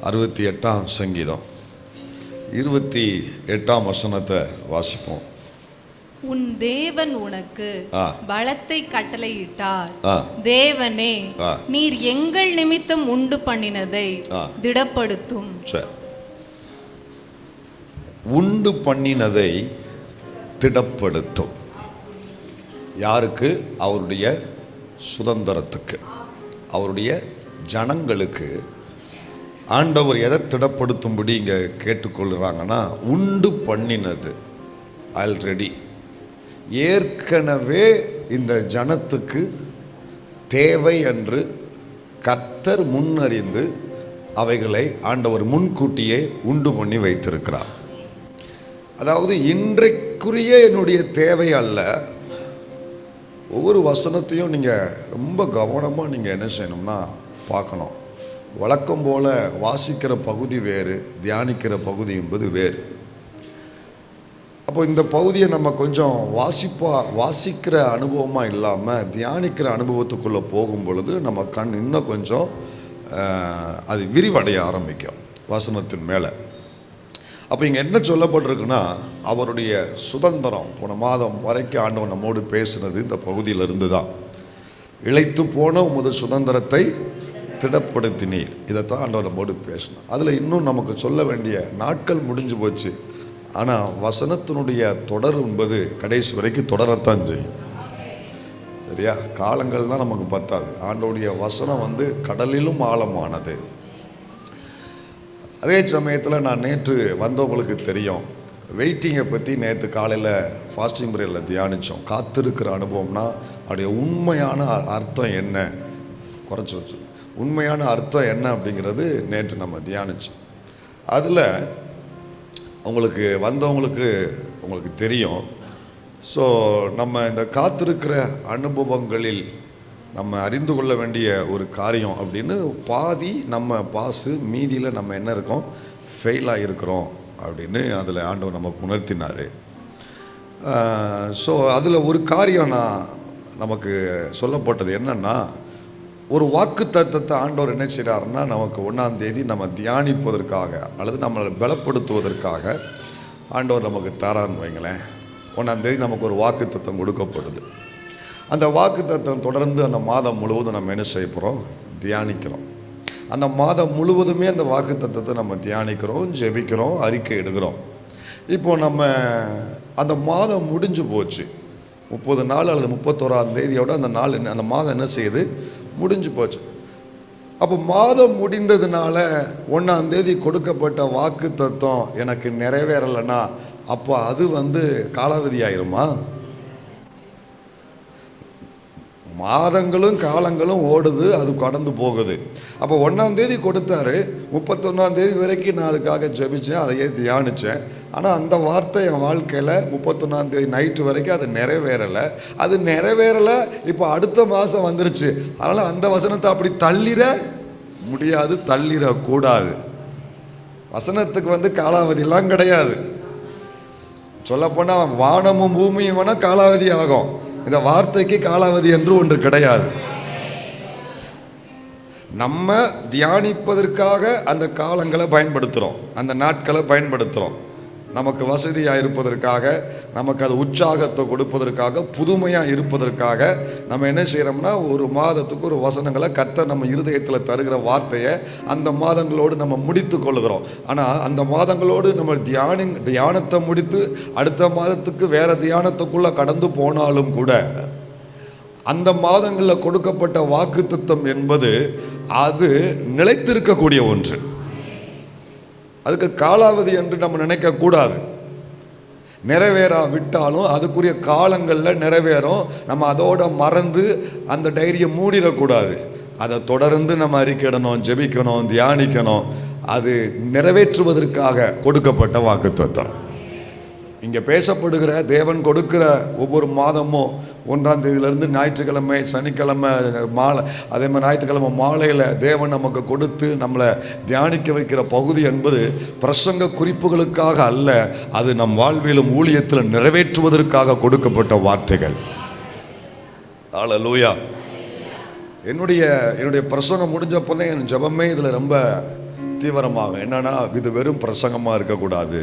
68ஆம் சங்கீதம் 28ஆம் வசனத்தை வாசிப்போம். உன் தேவன் உனக்கு பலத்தை கட்டளையிட்டார். தேவனே, நீர் எங்கள் நிமித்தம் உண்டு பண்ணினதை திடப்படுத்தும். உண்டு பண்ணினதை திடப்படுத்தும். யாருக்கு? அவருடைய சுதந்திரத்துக்கு, அவருடைய ஜனங்களுக்கு. ஆண்டவர் எதை திடப்படுத்தும்படி இங்கே கேட்டுக்கொள்கிறாங்கன்னா, உண்டு பண்ணினது ஆல்ரெடி ஏற்கனவே இந்த ஜனத்துக்கு தேவை என்று கர்த்தர் முன்னறிந்து அவைகளை ஆண்டவர் முன்கூட்டியே உண்டு பண்ணி வைத்திருக்கிறார். அதாவது இன்றைக்குரிய என்னுடைய தேவை அல்ல. ஒவ்வொரு வசனத்தையும் நீங்கள் ரொம்ப கவனமாக நீங்கள் என்ன செய்யணும்னா பார்க்கணும். வழக்கம் போல் வாசிக்கிற பகுதி வேறு, தியானிக்கிற பகுதி என்பது வேறு. அப்போ இந்த பகுதியை நம்ம கொஞ்சம் வாசிக்கிற அனுபவமாக இல்லாமல் தியானிக்கிற அனுபவத்துக்குள்ளே போகும் பொழுது நம்ம கண் இன்னும் கொஞ்சம் அது விரிவடைய ஆரம்பிக்கும் வசனத்தின் மேலே. அப்போ இங்கே என்ன சொல்லப்பட்டிருக்குன்னா, அவருடைய சுதந்திரம். போன மாதம் வரைக்கும் ஆண்டவன் நம்மோடு பேசுனது இந்த பகுதியிலிருந்து தான். இளைத்து போன உமது சுதந்திரத்தை திடப்படுத்தினீர். இதைத்தான் ஆண்டவன் நம்மோடு பேசணும். அதில் இன்னும் நமக்கு சொல்ல வேண்டிய நாட்கள் முடிஞ்சு போச்சு. ஆனால் வசனத்தினுடைய தொடர் என்பது கடைசி வரைக்கும் தொடரத்தான் செய்யும். சரியா? காலங்கள் தான் நமக்கு பத்தாது. ஆண்டவருடைய வசனம் கடலிலும் ஆழமானது. அதே சமயத்தில் நான் நேற்று வந்தவங்களுக்கு தெரியும், வெயிட்டிங்கை பற்றி நேற்று காலையில் ஃபாஸ்டிங் பிரேயரில் தியானித்தோம். காத்திருக்கிற அனுபவம்னா அதோடைய உண்மையான அர்த்தம் என்ன, குறைச்சி வச்சு உண்மையான அர்த்தம் என்ன அப்படிங்கிறது நேற்று நம்ம தியானித்தோம். அதில் உங்களுக்கு தெரியும். ஸோ நம்ம இந்த காத்திருக்கிற அனுபவங்களில் நம்ம அறிந்து கொள்ள வேண்டிய ஒரு காரியம் அப்படின்னு பாதி நம்ம பாஸு, மீதியில் நம்ம என்ன இருக்கோம், ஃபெயிலாக இருக்கிறோம் அப்படின்னு அதில் ஆண்டவர் நமக்கு உணர்த்தினார். ஸோ அதில் ஒரு காரியம் நமக்கு சொல்லப்பட்டது என்னென்னா, ஒரு வாக்கு தத்தத்தை ஆண்டவர் என்ன செய்கிறாருன்னா, நமக்கு 1ஆம் தேதி நம்ம தியானிப்பதற்காக அல்லது நம்மளை பலப்படுத்துவதற்காக ஆண்டவர் நமக்கு தரான்னு வைங்களேன். 1ஆம் தேதி நமக்கு ஒரு வாக்கு தத்தம் கொடுக்கப்படுது. அந்த வாக்கு தத்தம் தொடர்ந்து அந்த மாதம் முழுவதும் நம்ம என்ன செய்ய போகிறோம், தியானிக்கிறோம். அந்த மாதம் முழுவதுமே அந்த வாக்கு தத்தத்தை நம்ம தியானிக்கிறோம், ஜெபிக்கிறோம், அறிக்கை எடுக்கிறோம். இப்போ நம்ம அந்த மாதம் முடிஞ்சு போச்சு. 30 நாள் அல்லது 31ஆம் தேதியோட அந்த மாதம் என்ன செய்யுது, முடிஞ்சு போச்சு. அப்போ மாதம் முடிந்ததுனால 1ஆம் தேதி கொடுக்கப்பட்ட வாக்கு தத்தம் எனக்கு நிறைவேறலைன்னா அப்போ அது காலாவதி ஆயிருமா? மாதங்களும் காலங்களும் ஓடுது, அது கடந்து போகுது. அப்போ 1ஆம் தேதி கொடுத்தாரு, 31ஆம் தேதி வரைக்கும் நான் அதுக்காக ஜெபித்தேன், அதையே தியானித்தேன். ஆனால் அந்த வார்த்தை என் வாழ்க்கையில் 31ஆம் தேதி நைட்டு வரைக்கும் அது நிறைவேறலை. இப்போ அடுத்த மாதம் வந்துருச்சு. அதனால் அந்த வசனத்தை அப்படி தள்ளிட முடியாது, தள்ளிடக்கூடாது. வசனத்துக்கு காலாவதியெல்லாம் கிடையாது. சொல்லப்போனால் வானமும் பூமியும் வேணால் காலாவதி ஆகும், இந்த வார்த்தைக்கு காலாவதி என்று ஒன்று கிடையாது. நம்ம தியானிப்பதற்காக அந்த காலங்களை பயன்படுத்துகிறோம், அந்த நாட்களை பயன்படுத்துகிறோம். நமக்கு வசதியாக இருப்பதற்காக, நமக்கு அது உற்சாகத்தை கொடுப்பதற்காக, புதுமையாக இருப்பதற்காக நம்ம என்ன செய்கிறோம்னா, ஒரு மாதத்துக்கு ஒரு வசனங்களை கர்த்தர் நம்ம இருதயத்தில் தருகிற வார்த்தையை அந்த மாதங்களோடு நம்ம முடித்து கொள்ளுகிறோம். ஆனால் அந்த மாதங்களோடு நம்ம தியானத்தை முடித்து அடுத்த மாதத்துக்கு வேறு தியானத்துக்குள்ளே கடந்து போனாலும் கூட அந்த மாதங்களில் கொடுக்கப்பட்ட வாக்குத்தத்தம் என்பது அது நிலைத்திருக்கக்கூடிய ஒன்று. அதுக்கு காலாவதி என்று நம்ம நினைக்கக்கூடாது. நிறைவேறா விட்டாலும் அதுக்குரிய காலங்களில் நிறைவேறும். நம்ம அதோட மறந்து அந்த டைரியை மூடிடக்கூடாது. அதை தொடர்ந்து நம்ம அறிக்கையிடணும், ஜெபிக்கணும், தியானிக்கணும். அது நிறைவேற்றுவதற்காக கொடுக்கப்பட்ட வாக்குத்தத்தம். இங்கே பேசப்படுகிற தேவன் கொடுக்கிற ஒவ்வொரு மாதமும் 1ஆம் தேதியிலேருந்து ஞாயிற்றுக்கிழமை, சனிக்கிழமை மாலை, அதே மாதிரி ஞாயிற்றுக்கிழமை மாலையில் தேவன் நமக்கு கொடுத்து நம்மளை தியானிக்க வைக்கிற பகுதி என்பது பிரசங்க குறிப்புகளுக்காக அல்ல, அது நம் வாழ்விலும் ஊழியத்தில் நிறைவேற்றுவதற்காக கொடுக்கப்பட்ட வார்த்தைகள். அல்லேலூயா. என்னுடைய பிரசங்கம் முடிஞ்சப்போ தான் என் ஜெபமே இதில் ரொம்ப தீவிரமாக. என்னன்னா, இது வெறும் பிரசங்கமாக இருக்கக்கூடாது,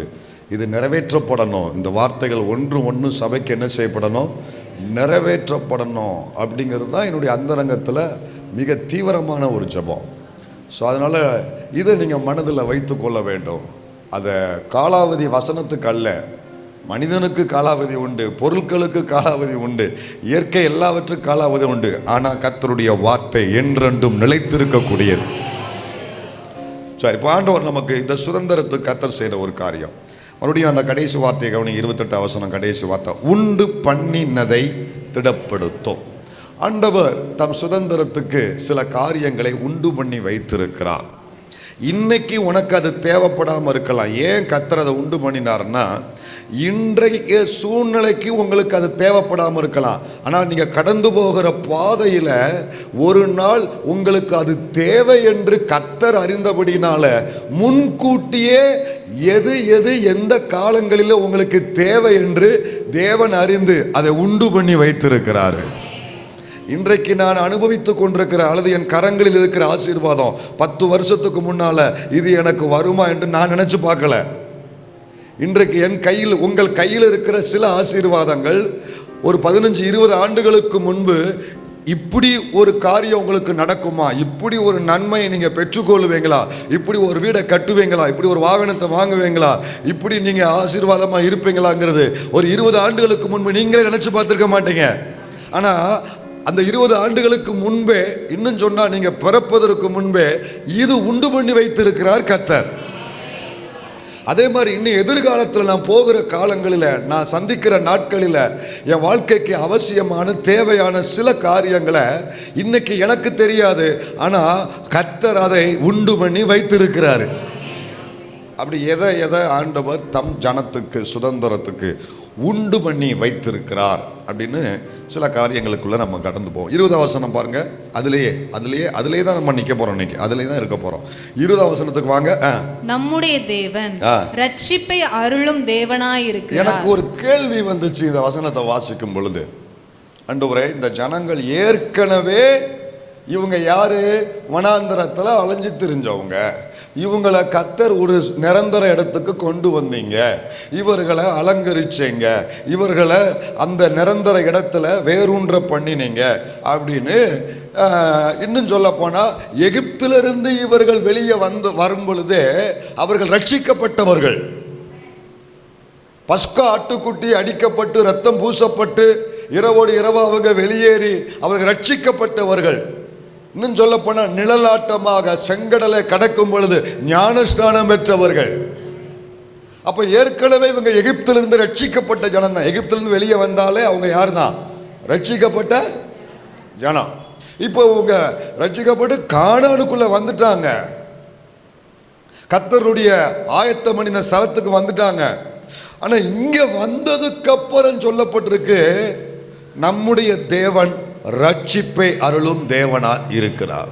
இது நிறைவேற்றப்படணும். இந்த வார்த்தைகள் ஒன்று சபைக்கு என்ன செய்யப்படணும்? நிறைவேற்றப்படணும். அப்படிங்கிறது தான் என்னுடைய அந்தரங்கத்தில் மிக தீவிரமான ஒரு ஜெபம். ஸோ அதனால் இதை நீங்கள் மனதில் வைத்து கொள்ள வேண்டும். அதை காலாவதி வசனத்துக்கு அல்ல, மனிதனுக்கு காலாவதி உண்டு, பொருட்களுக்கு காலாவதி உண்டு, இயற்கை எல்லாவற்றுக்கும் காலாவதி உண்டு. ஆனால் கர்த்தருடைய வார்த்தை என்றென்றும் நிலைத்திருக்கக்கூடியது. சரி, இப்போ ஆண்டவர் நமக்கு இந்த சுதந்திரத்துக்கு கர்த்தர் செய்கிற ஒரு காரியம். மறுபடியும் அந்த கடைசி வார்த்தையை கவனி, 28 வசனம் கடைசி வார்த்தை, உண்டு பண்ணினதை திடப்படுத்தும். ஆண்டவர் தம் சுதந்திரத்துக்கு சில காரியங்களை உண்டு பண்ணி வைத்திருக்கிறார். இன்னைக்கு உனக்கு அது தேவைப்படாமல் இருக்கலாம். ஏன் கர்த்தர் அதை உண்டு பண்ணினார்னா, இன்றைக்கு சூழ்நிலைக்கு உங்களுக்கு அது தேவைப்படாமல் இருக்கலாம். ஆனால் நீங்கள் கடந்து போகிற பாதையில் ஒரு நாள் உங்களுக்கு அது தேவை என்று கர்த்தர் அறிந்தபடினால முன்கூட்டியே எது எந்த காலங்களில் உங்களுக்கு தேவை என்று தேவன் அறிந்து அதை உண்டு பண்ணி வைத்திருக்கிறாரு. இன்றைக்கு நான் அனுபவித்துக் கொண்டிருக்கிற அல்லது என் கரங்களில் இருக்கிற ஆசீர்வாதம் 10 வருஷத்துக்கு முன்னால இது எனக்கு வருமா என்று நான் நினைச்சு பார்க்கல. இன்றைக்கு என் கையில், உங்கள் கையில் இருக்கிற சில ஆசீர்வாதங்கள் ஒரு 15-20 ஆண்டுகளுக்கு முன்பு இப்படி ஒரு காரியம் உங்களுக்கு நடக்குமா, இப்படி ஒரு நன்மையை நீங்கள் பெற்றுக்கொள்வீங்களா, இப்படி ஒரு வீடை கட்டுவீங்களா, இப்படி ஒரு வாகனத்தை வாங்குவீங்களா, இப்படி நீங்கள் ஆசீர்வாதமாக இருப்பீங்களாங்கிறது ஒரு 20 ஆண்டுகளுக்கு முன்பு நீங்களே நினச்சி பார்த்துருக்க மாட்டீங்க. ஆனால் அந்த 20 ஆண்டுகளுக்கு முன்பே, இன்னும் சொன்னால் நீங்கள் பிறப்பதற்கு முன்பே இது உண்டு பண்ணி வைத்திருக்கிறார் கர்த்தர். அதே மாதிரி இன்னும் எதிர்காலத்தில் நான் போகிற காலங்களில், நான் சந்திக்கிற நாட்களில் என் வாழ்க்கைக்கு அவசியமான தேவையான சில காரியங்களை இன்னைக்கு எனக்கு தெரியாது, ஆனால் கர்த்தர் அதை உண்டு பண்ணி வைத்திருக்கிறாரு. அப்படி எதை ஆண்டவர் தம் ஜனத்துக்கு சுதந்திரத்துக்கு உண்டு பண்ணி வைத்திருக்கிறார் அப்படின்னு சில காரியங்களுக்குள்ள நம்ம கடந்து போவோம். 20 வசனம் பாருங்க. அதுலயே தான் நம்ம நிக்க போறோம். இன்னைக்கு அதுலயே தான் இருக்க போறோம். 20 வசனத்துக்கு வாங்க. நம்முடைய தேவன் ரட்சிப்பை அருளும் தேவனாய் இருக்கிறார். எனக்கு ஒரு கேள்வி வந்துச்சு இந்த வசனத்தை வாசிக்கும் பொழுது. ஆண்டவரே, இந்த ஜனங்கள் ஏற்கனவே இவங்க யாரு? வனாந்தரத்துல அலைஞ்சு திரிஞ்சவங்க. இவங்களை கர்த்தர் ஒரு நிரந்தர இடத்துக்கு கொண்டு வந்தீங்க, இவர்களை அலங்கரிச்சீங்க, இவர்களை அந்த நிரந்தர இடத்துல வேரூன்ற பண்ணினீங்க அப்படின்னு. இன்னும் சொல்ல போனால், எகிப்திலிருந்து இவர்கள் வெளியே வரும் பொழுதே அவர்கள் ரட்சிக்கப்பட்டவர்கள். பஸ்கா ஆட்டுக்குட்டி அடிக்கப்பட்டு ரத்தம் பூசப்பட்டு இரவோடு இரவா அவங்க வெளியேறி அவர்கள் ரட்சிக்கப்பட்டவர்கள். இன்னும் சொல்ல போனால், நிழலாட்டமாக செங்கடலை கடக்கும் பொழுது ஞானஸ்நானம் பெற்றவர்கள். அப்போ ஏற்கனவே இவங்க எகிப்திலிருந்து ரட்சிக்கப்பட்ட ஜனம் தான். எகிப்திலிருந்து வெளியே வந்தாலே அவங்க யார் தான்? ரட்சிக்கப்பட்ட ஜனம். இப்போ இவங்க ரட்சிக்கப்பட்டு கானானுக்குள்ள வந்துட்டாங்க, கர்த்தருடைய ஆயத்தம் பண்ணின ஸ்தலத்துக்கு வந்துட்டாங்க. ஆனால் இங்கே வந்ததுக்கு அப்புறம் சொல்லப்பட்டிருக்கு, நம்முடைய தேவன் ரட்சிப்பை அருளும் தேவனா இருக்கிறார்.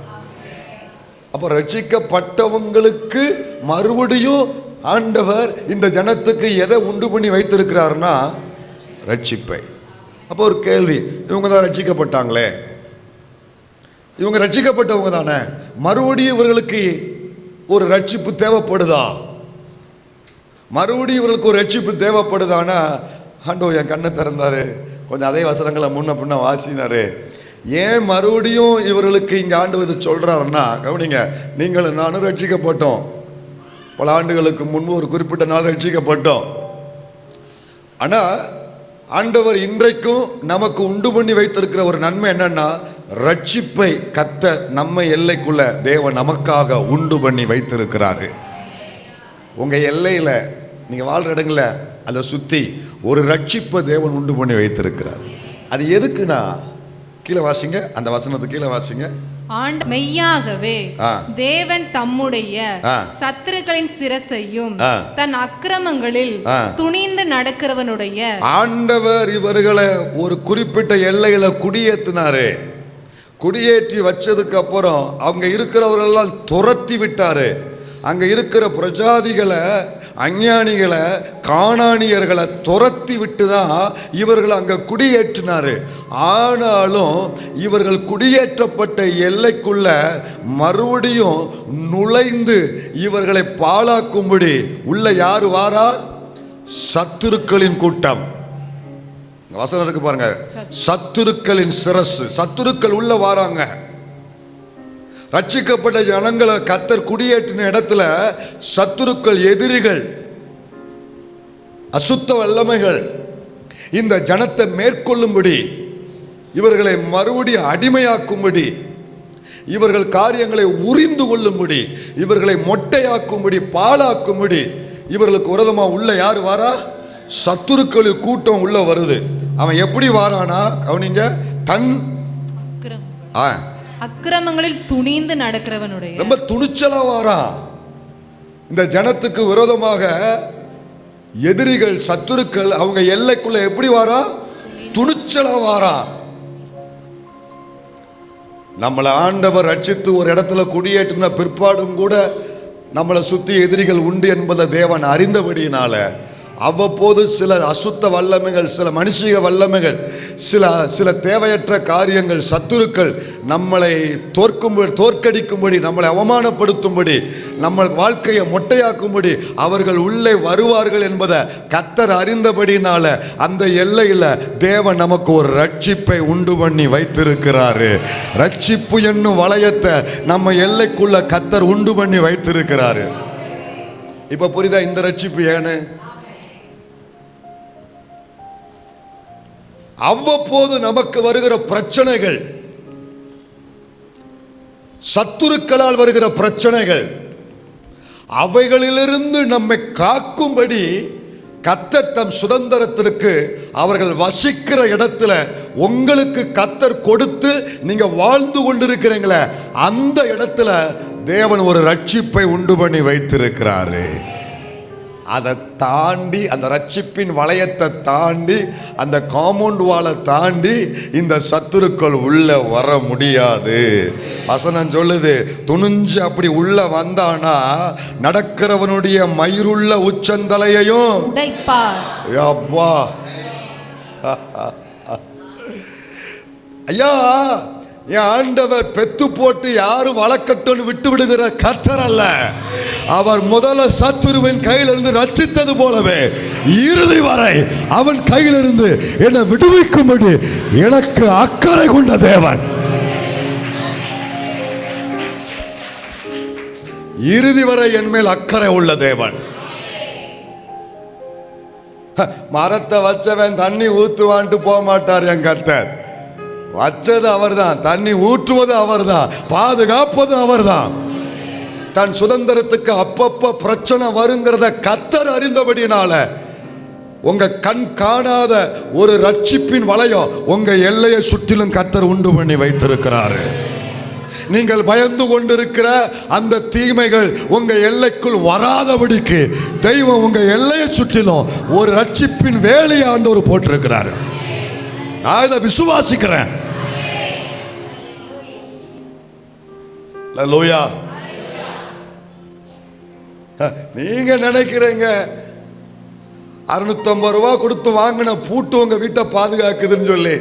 அப்ப ரட்சிக்கப்பட்டவங்களுக்கு மறுபடியும் ஆண்டவர் இந்த ஜனத்துக்கு எதை உண்டு பண்ணி வைத்திருக்கிறார்னா ரட்சிப்பை. அப்போ ஒரு கேள்வி, இவங்க தான் ரட்சிக்கப்பட்டாங்களே, இவங்க ரட்சிக்கப்பட்டவங்க தானே, மறுபடியும் இவர்களுக்கு ஒரு ரட்சிப்பு தேவைப்படுதா? மறுபடியும் இவர்களுக்கு ஒரு ரட்சிப்பு தேவைப்படுதானா? ஆண்டவர் என் கண்ணை திறந்தாரு, கொஞ்சம் அதே வசனங்களை முன்ன பின்ன வாசினாரு. ஏன் மறுபடியும் இவர்களுக்கு இங்கே ஆண்டவர் இது சொல்றாருன்னா, கவனிங்க, நீங்களும் நானும் ரட்சிக்கப்பட்டோம். பல ஆண்டுகளுக்கு முன்பு ஒரு குறிப்பிட்ட நாள் ரட்சிக்கப்பட்டோம். ஆனால் ஆண்டவர் இன்றைக்கும் நமக்கு உண்டு பண்ணி வைத்திருக்கிற ஒரு நன்மை என்னன்னா, ரட்சிப்பை கர்த்தர் நம்ம எல்லைக்குள்ள தேவன் நமக்காக உண்டு பண்ணி வைத்திருக்கிறாரு. உங்க எல்லையில நீங்க வாழ்ற இடங்கள அதை சுத்தி ஒரு ரட்சிப்பை தேவன் உண்டு பண்ணி வைத்திருக்கிறார். அது எதுக்குன்னா, கீழே வாசிங்க, அந்த வசனத்துக்கு கீழே வாசிங்க. மெய்யாகவே தேவன் தம்முடைய சத்துருக்களின் சிரசையும் தன் அக்கிரமங்களில் துணிந்து நடக்கிறவனுடைய ஆண்டவர் இவர்களை ஒரு குறிப்பிட்ட எல்லையில குடியேற்றினாரு. குடியேற்றி வச்சதுக்கு அப்புறம் அவங்க இருக்கிறவர்களெல்லாம் துரத்தி விட்டாரு. அங்க இருக்கிற பிரஜாதிகளை அஞ்ஞானிகளை கானானியர்களை துரத்தி விட்டு தான் இவர்கள் அங்கே குடியேற்றினாரு. ஆனாலும் இவர்கள் குடியேற்றப்பட்ட எல்லைக்குள்ள மறுபடியும் நுழைந்து இவர்களை பாழாக்கும்படி உள்ள யாரு வாரா? சத்துருக்களின் கூட்டம். வசனம் இருக்கு பாருங்க, சத்துருக்களின் சிரசு. சத்துருக்கள் உள்ள வாராங்க. ரட்சிக்கப்பட்ட ஜனங்களை கர்த்தர் குடியேற்றின இடத்துல சத்துருக்கள், எதிரிகள், அசுத்த வல்லமைகள் இந்த ஜனத்தை மேற்கொள்ளும்படி, இவர்களை மறுபடியும் அடிமையாக்கும்படி, இவர்கள் காரியங்களை உரிந்து கொள்ளும்படி, இவர்களை மொட்டையாக்கும்படி, பாழாக்கும்படி இவர்களுக்கு விரோதமா உள்ள யாரு வாரா? சத்துருக்களின் கூட்டம் உள்ள வருது. அவன் எப்படி வாரானா கவனிங்க, தன் அக்கிரமங்களில் துணிந்து நடக்கிறவனுடைய, ரொம்ப துணிச்சலா வாரான். இந்த ஜனத்துக்கு விரோதமாக எதிரிகள், சத்துருக்கள் அவங்க எல்லைக்குள்ள எப்படி வாரா? துணிச்சலா வாரான். நம்மளை ஆண்டவர் ரட்சித்து ஒரு இடத்துல குடியேற்றின பிற்பாடும் கூட நம்மளை சுற்றி எதிரிகள் உண்டு என்பதை தேவன் அறிந்தபடியினால அவ்வப்போது சில அசுத்த வல்லமைகள், சில மனுஷிக வல்லமைகள், சில தேவையற்ற காரியங்கள், சத்துருக்கள் நம்மளை தோற்கடிக்கும்படி, நம்மளை அவமானப்படுத்தும்படி, நம்ம வாழ்க்கையை மொட்டையாக்கும்படி அவர்கள் உள்ளே வருவார்கள் என்பதை கர்த்தர் அறிந்தபடினால அந்த எல்லையில் தேவன் நமக்கு ஒரு ரட்சிப்பை உண்டு பண்ணி வைத்திருக்கிறாரு. ரட்சிப்பு என்னும் வளையத்தை நம்ம எல்லைக்குள்ள கர்த்தர் உண்டு பண்ணி வைத்திருக்கிறாரு. இப்ப புரியுதா இந்த ரட்சிப்பு ஏன்னு? அவ்வப்போது நமக்கு வருகிற பிரச்சனைகள், சத்துருக்களால் வருகிற பிரச்சனைகள், அவைகளிலிருந்து நம்மை காக்கும்படி கர்த்தர் தம் சுதந்திரத்திற்கு அவர்கள் வசிக்கிற இடத்துல உங்களுக்கு கர்த்தர் கொடுத்து நீங்க வாழ்ந்து கொண்டிருக்கிறீங்களே அந்த இடத்துல தேவன் ஒரு ரட்சிப்பை உண்டு பண்ணி வைத்திருக்கிறாரு. அதை தாண்டி, அந்த ரட்சிப்பின் வளையத்தை தாண்டி, அந்த காம்பவுண்ட் வாலை தாண்டி இந்த சத்துருக்கள் உள்ள வர முடியாது. வசனம் சொல்லுது, துணிஞ்சு அப்படி உள்ள வந்தானா நடக்கிறவனுடைய மயிருள்ள உச்சந்தலையையும் உடைப்பார். அப்பா ஐயா, என் ஆண்டவர் பெத்து போட்டு யாரும் வளர்க்கட்டும் விட்டு விடுகிற கர்த்தர் அல்ல. அவர் முதல்ல சத்துருவின் கையிலிருந்து ரட்சித்தது போலவே இறுதி வரை அவன் கையிலிருந்து என்னை விடுவிக்கும்படி எனக்கு அக்கறை கொண்ட தேவன். இறுதி வரை என் மேல் அக்கறை உள்ள தேவன். மரத்தை வச்சவன் தண்ணி ஊத்துவான்ட்டு போக மாட்டார் என் கர்த்தர். வச்சது அவர்தான், தண்ணி ஊற்றுவது அவர்தான், பாதுகாப்பது அவர்தான். தன் சுதந்திரத்துக்கு அப்பப்ப பிரச்சனை வருங்கிறத கர்த்தர் அறிந்தபடினால உங்க கண் காணாத ஒரு ரட்சிப்பின் வளையம் உங்க எல்லையை சுற்றிலும் கர்த்தர் உண்டு பண்ணி வைத்திருக்கிறாரு. நீங்கள் பயந்து கொண்டிருக்கிற அந்த தீமைகள் உங்க எல்லைக்குள் வராதபடிக்கு தெய்வம் உங்க எல்லையை சுற்றிலும் ஒரு ரட்சிப்பின் வேலையை ஆண்டவர் போட்டிருக்கிறாரு. நான் இதை விசுவாசிக்கிறேன். அல்லேலூயா. நீங்க நினைக்கிறீங்க 650 ரூபா கொடுத்து வாங்கின பூட்டு உங்க வீட்டை பாதுகாக்குதுன்னு சொல்லி.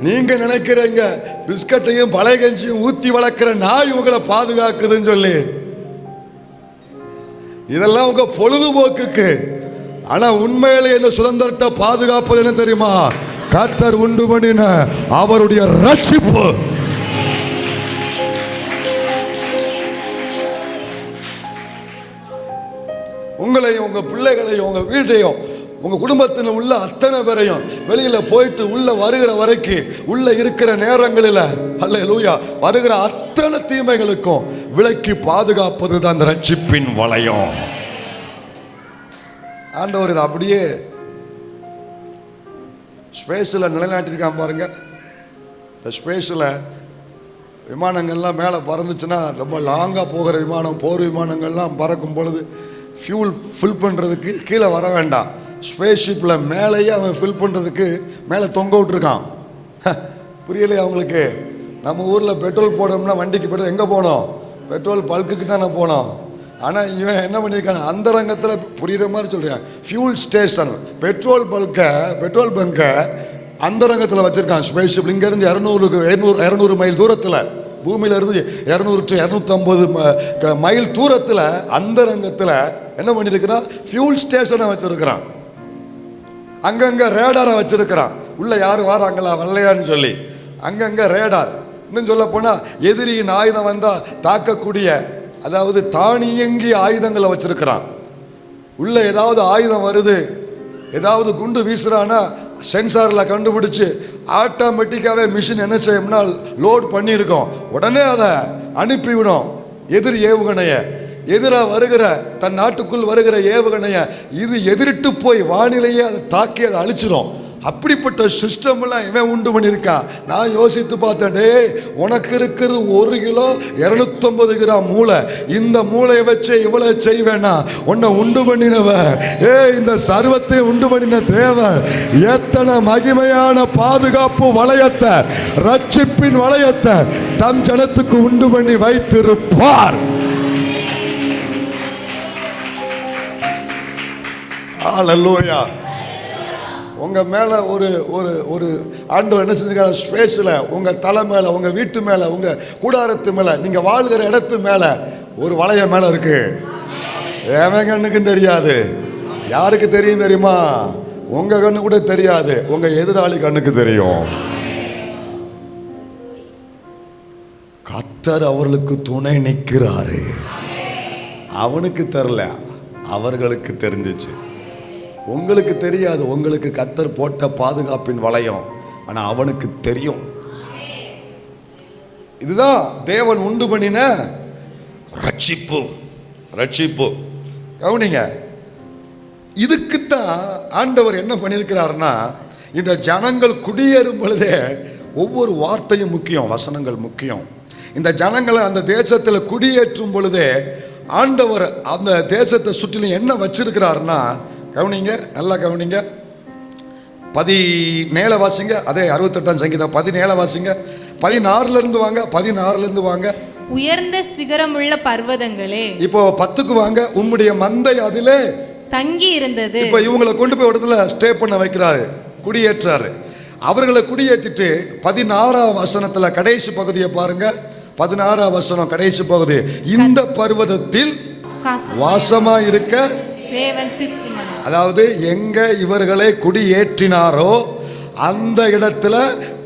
நீங்க நினைக்கிறீங்க பிஸ்கட்டையும் பழைய கஞ்சியும் ஊத்தி வளர்க்கிற நாய் உங்களை பாதுகாக்குதுன்னு சொல்லி. இதெல்லாம் உங்க பொழுதுபோக்குக்கு. ஆனா உண்மையிலே இந்த சுதந்திரத்தை பாதுகாப்பது என்ன தெரியுமா? கர்த்தர் உண்டு பண்ணின அவருடைய ரட்சிப்பு. உங்களையும் உங்க பிள்ளைகளையும் உங்க வீட்டையும் உங்க குடும்பத்தில் உள்ள அத்தனை பேரையும் வெளியில போயிட்டு உள்ள வருகிற வரைக்கும் உள்ள இருக்கிற நேரங்களில் அல்லேலூயா வருகிற அத்தனை தீமைகளுக்கும் விலக்கி பாதுகாப்பது தான் அந்த ரட்சிப்பின் வளையம். ஆண்டவர் இதை அப்படியே ஸ்பேஸில் நிலைநாட்டிருக்கான் பாருங்க. இந்த ஸ்பேஸில் விமானங்கள்லாம் மேலே பறந்துச்சுன்னா ரொம்ப லாங்காக போகிற விமானம், போர் விமானங்கள்லாம் பறக்கும் பொழுது ஃபியூல் ஃபில் பண்ணுறதுக்கு கீழே வர வேண்டாம். ஸ்பேஸ்ஷிப்பில் மேலேயே அவன் ஃபில் பண்ணுறதுக்கு மேலே தொங்க விட்டுருக்கான். புரியலையே அவங்களுக்கு? நம்ம ஊரில் பெட்ரோல் போடணும்னா வண்டிக்கு பெட்ரோல் எங்கே போனோம்? பெட்ரோல் பல்க்குக்கு தானே போனோம். ஆனால் இவன் என்ன பண்ணியிருக்கான், அந்த ரங்கத்தில் புரிகிற மாதிரி சொல்கிறான். ஃபியூல் ஸ்டேஷன், பெட்ரோல் பங்கை அந்த ரங்கத்தில் வச்சுருக்கான். ஸ்பேஸ்ஷிப் இங்கேருந்து 200 மைல் தூரத்தில், பூமியிலேருந்து 200 to 250 மைல் தூரத்தில் அந்த ரங்கத்தில் என்ன பண்ணியிருக்கிறான், ஃபியூல் ஸ்டேஷனை வச்சுருக்கிறான். அங்கங்கே ரேடாரை வச்சுருக்கிறான். உள்ளே யார் வாராங்களா வரலையான்னு சொல்லி அங்கங்கே ரேடார். இன்னும் சொல்ல போனால் எதிரியின் ஆயுதம் வந்தால் தாக்கக்கூடிய, அதாவது தானியங்கி ஆயுதங்களை வச்சிருக்கிறான். உள்ள ஏதாவது ஆயுதம் வருது, ஏதாவது குண்டு வீசுறானா சென்சாரில் கண்டுபிடிச்சு ஆட்டோமேட்டிக்காகவே மிஷின் என்ன செய்யும்னா லோட் பண்ணியிருக்கோம், உடனே அதை அனுப்பிவிடும். எதிர் ஏவுகணைய, எதிராக வருகிற தன் நாட்டுக்குள் வருகிற ஏவுகணைய இது எதிரிட்டு போய் வானிலையே அதை தாக்கி அதை அழிச்சிடும். அப்படிப்பட்ட சிஸ்டம்லாம் இவன் உண்டு பண்ணியிருக்கான். நான் யோசித்து பார்த்தேன், டே உனக்கு இருக்கிறது 1 கிலோ 250 கிராம் மூளை, இந்த மூளையை வச்சு இவ்வளவு செய்வேனா? உன்னை உண்டு பண்ணினவ, இந்த சர்வத்தை உண்டு பண்ணின தேவன் எத்தனை மகிமையான பாதுகாப்பு வளையத்தை, ரட்சிப்பின் வளையத்தை தம் ஜனத்துக்கு உண்டு பண்ணி வைத்திருப்பார். ஹல்லேலூயா. உங்கள் மேலே ஒரு ஒரு ஒரு ஆண்டவர் என்ன செஞ்சுருக்காரு, ஸ்பேஸில் உங்கள் தலை மேலே, உங்கள் வீட்டு மேலே, உங்கள் கூடாரத்து மேலே, நீங்கள் வாழ்கிற இடத்து மேலே ஒரு வளையம் மேலே இருக்கு. எவன் கண்ணுக்கும் தெரியாது. யாருக்கு தெரியும் தெரியுமா? உங்கள் கண்ணு கூட தெரியாது, உங்கள் எதிராளி கண்ணுக்கு தெரியும். கர்த்தர் அவர்களுக்கு துணை நிற்கிறாரு. அவனுக்கு தெரியல, அவர்களுக்கு தெரிஞ்சிச்சு. உங்களுக்கு தெரியாது, உங்களுக்கு கர்த்தர் போட்ட பாதுகாப்பின் வளையம், ஆனால் அவனுக்கு தெரியும். இதுதான் தேவன் உண்டு பண்ணின ரட்சிப்பு. ரட்சிப்பு கவனிங்க. இதுக்குத்தான் ஆண்டவர் என்ன பண்ணியிருக்கிறாருன்னா, இந்த ஜனங்கள் குடியேறும் பொழுதே ஒவ்வொரு வார்த்தையும் முக்கியம், வசனங்கள் முக்கியம். இந்த ஜனங்களை அந்த தேசத்தில் குடியேற்றும் பொழுதே ஆண்டவர் அந்த தேசத்தை சுற்றிலும் என்ன வச்சிருக்கிறாருன்னா, கவனிங்க, நல்லா கவனிங்க. 17 வாசிங்க. அதே 68ஆம் சங்கீதம் 17 வாசிங்க. 16 வாங்க, 16 வாங்க. உயர்ந்த சிகரமுள்ள பர்வதங்களே, இப்போ 10க்கு வாங்க. உம்முடைய மந்தை அதிலே தங்கி இருந்தது. இப்போ இவங்களை கொண்டு போய் இடத்துல ஸ்டே பண்ண வைக்கிறாரு, குடியேற்றாரு. அவர்களை குடியேற்றிட்டு 16ஆம் வசனத்துல கடைசி பகுதியை பாருங்க. 16ஆம் வசனம் கடைசி பகுதி. இந்த பர்வதத்தில் வாசமா இருக்க தேவன் சித்தமானார். அதாவது எங்க இவர்களை குடியேற்றினாரோ அந்த இடத்துல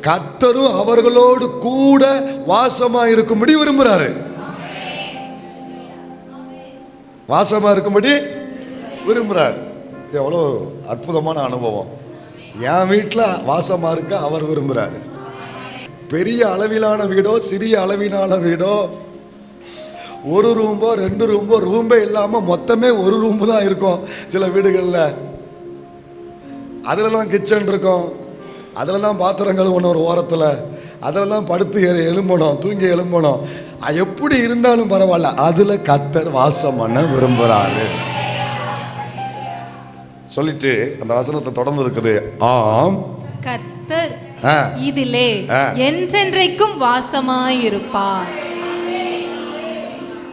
கர்த்தரும் அவர்களோடு கூட வாசமா இருக்கும்படி விரும்புறாரு. வாசமா இருக்கும்படி விரும்புறாரு. எவ்வளோ அற்புதமான அனுபவம். என் வீட்டில் வாசமா இருக்க அவர் விரும்புறாரு. பெரிய அளவிலான வீடோ சிறிய அளவிலான வீடோ, 1 ரூம்போ 2 ரூம்போ, ரூம்பே இல்லாமல் மொத்தமே 1 ரூம்பு தான் இருக்கும் சில வீடுகளில். அதில் தான் கிச்சன் இருக்கும், அதில் தான் பாத்திரம் கழுவணும் ஒரு ஓரத்தில், அதில் தான் படுத்து எழும்பணும், தூங்கி எழும்பணும். எப்படி இருந்தாலும் பரவாயில்ல, அதில் கர்த்தர் வாசம் பண்ண விரும்புகிறாரு சொல்லிட்டு அந்த வசனத்தை தொடர்ந்து இருக்குது. ஆம், கர்த்தர் இதிலே என்றென்றைக்கும் வாசமாயிருப்பார்.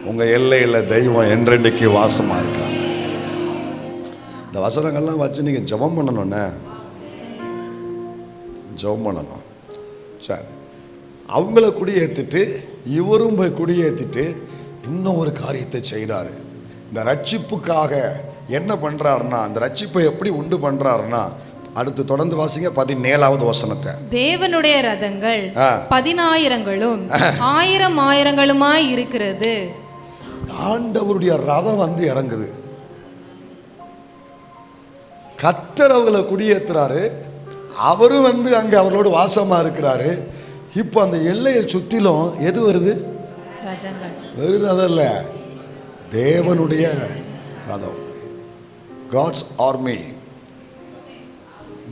உங்க எல்லையில் தெய்வம் என்றென்றைக்கு வாசமா இருக்கிறார். இந்த வசனங்கள்லாம் வச்சு நீங்க ஜெபம் பண்ணணும்னே, ஜெபம் பண்ணணும். சரி, அவங்கள குடியேற்றிட்டு இவரும் போய் குடியேற்றிட்டு இன்னும் ஒரு காரியத்தை செய்கிறாரு. இந்த ரட்சிப்புக்காக என்ன பண்றாருன்னா, அந்த ரட்சிப்பை எப்படி உண்டு பண்றாருன்னா, அடுத்து தொடர்ந்து வாசிங்க 17வது வசனத்தை. தேவனுடைய ரதங்கள் 10,000ங்களும் 1000,000ங்களுமாய் இருக்கிறது. ஆண்டவருடைய ரதம் வந்து இறங்குது. கர்த்தர் அவங்களை குடியேற்றுறாரு, அவரும் வந்து அங்கே அவர்களோடு வாசமா இருக்கிறாரு. இப்போ அந்த எல்லையை சுற்றிலும் எது வருது? ரதங்கள். வெறும் ரதம் இல்லை, தேவனுடைய ரதம். காட்ஸ் ஆர்மி,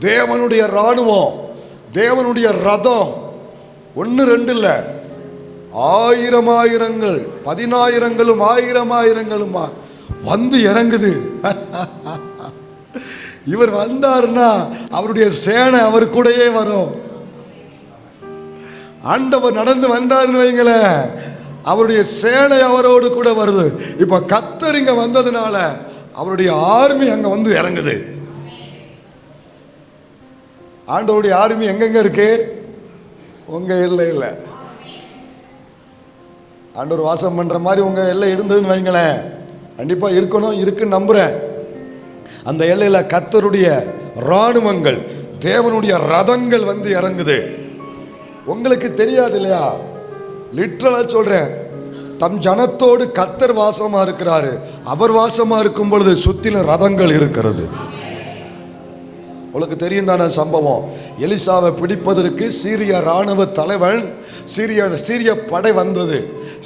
தேவனுடைய ராணுவம், தேவனுடைய ரதம். 1 2 இல்லை, 1000,000ங்கள், 10,000ங்களும் 1000,000ங்களுமா வந்து இறங்குது. இவர் வந்தாருன்னா அவருடைய சேனை அவர் கூடயே வரும். ஆண்டவர் நடந்து வந்தாருன்னு வைங்களேன், அவருடைய சேனை அவரோடு கூட வருது. இப்ப கர்த்தர் இங்க வந்ததுனால அவருடைய ஆர்மி அங்க வந்து இறங்குது. ஆண்டவருடைய ஆர்மி எங்கெங்க இருக்கு? உங்க எல்லை இல்லை. ஆண்டவர் வாசம் பண்ற மாதிரி உங்க எல்லை இருந்ததுன்னு வைங்களேன், கண்டிப்பா இருக்கணும், இருக்குன்னு நம்புறேன். அந்த எல்லையில கர்த்தருடைய இராணுவங்கள், தேவனுடைய ரதங்கள் வந்து இறங்குது. உங்களுக்கு தெரியாது இல்லையா? லிட்டரலா சொல்றேன், தம் ஜனத்தோடு கர்த்தர் வாசமா இருக்கிறாரு. அவர் வாசமா இருக்கும் பொழுது சுத்திலும் ரதங்கள் இருக்கிறது. உங்களுக்கு தெரியும் தானே சம்பவம்? எலிசாவை பிடிப்பதற்கு சீரிய இராணுவ தலைவன் சீரிய படை வந்தது.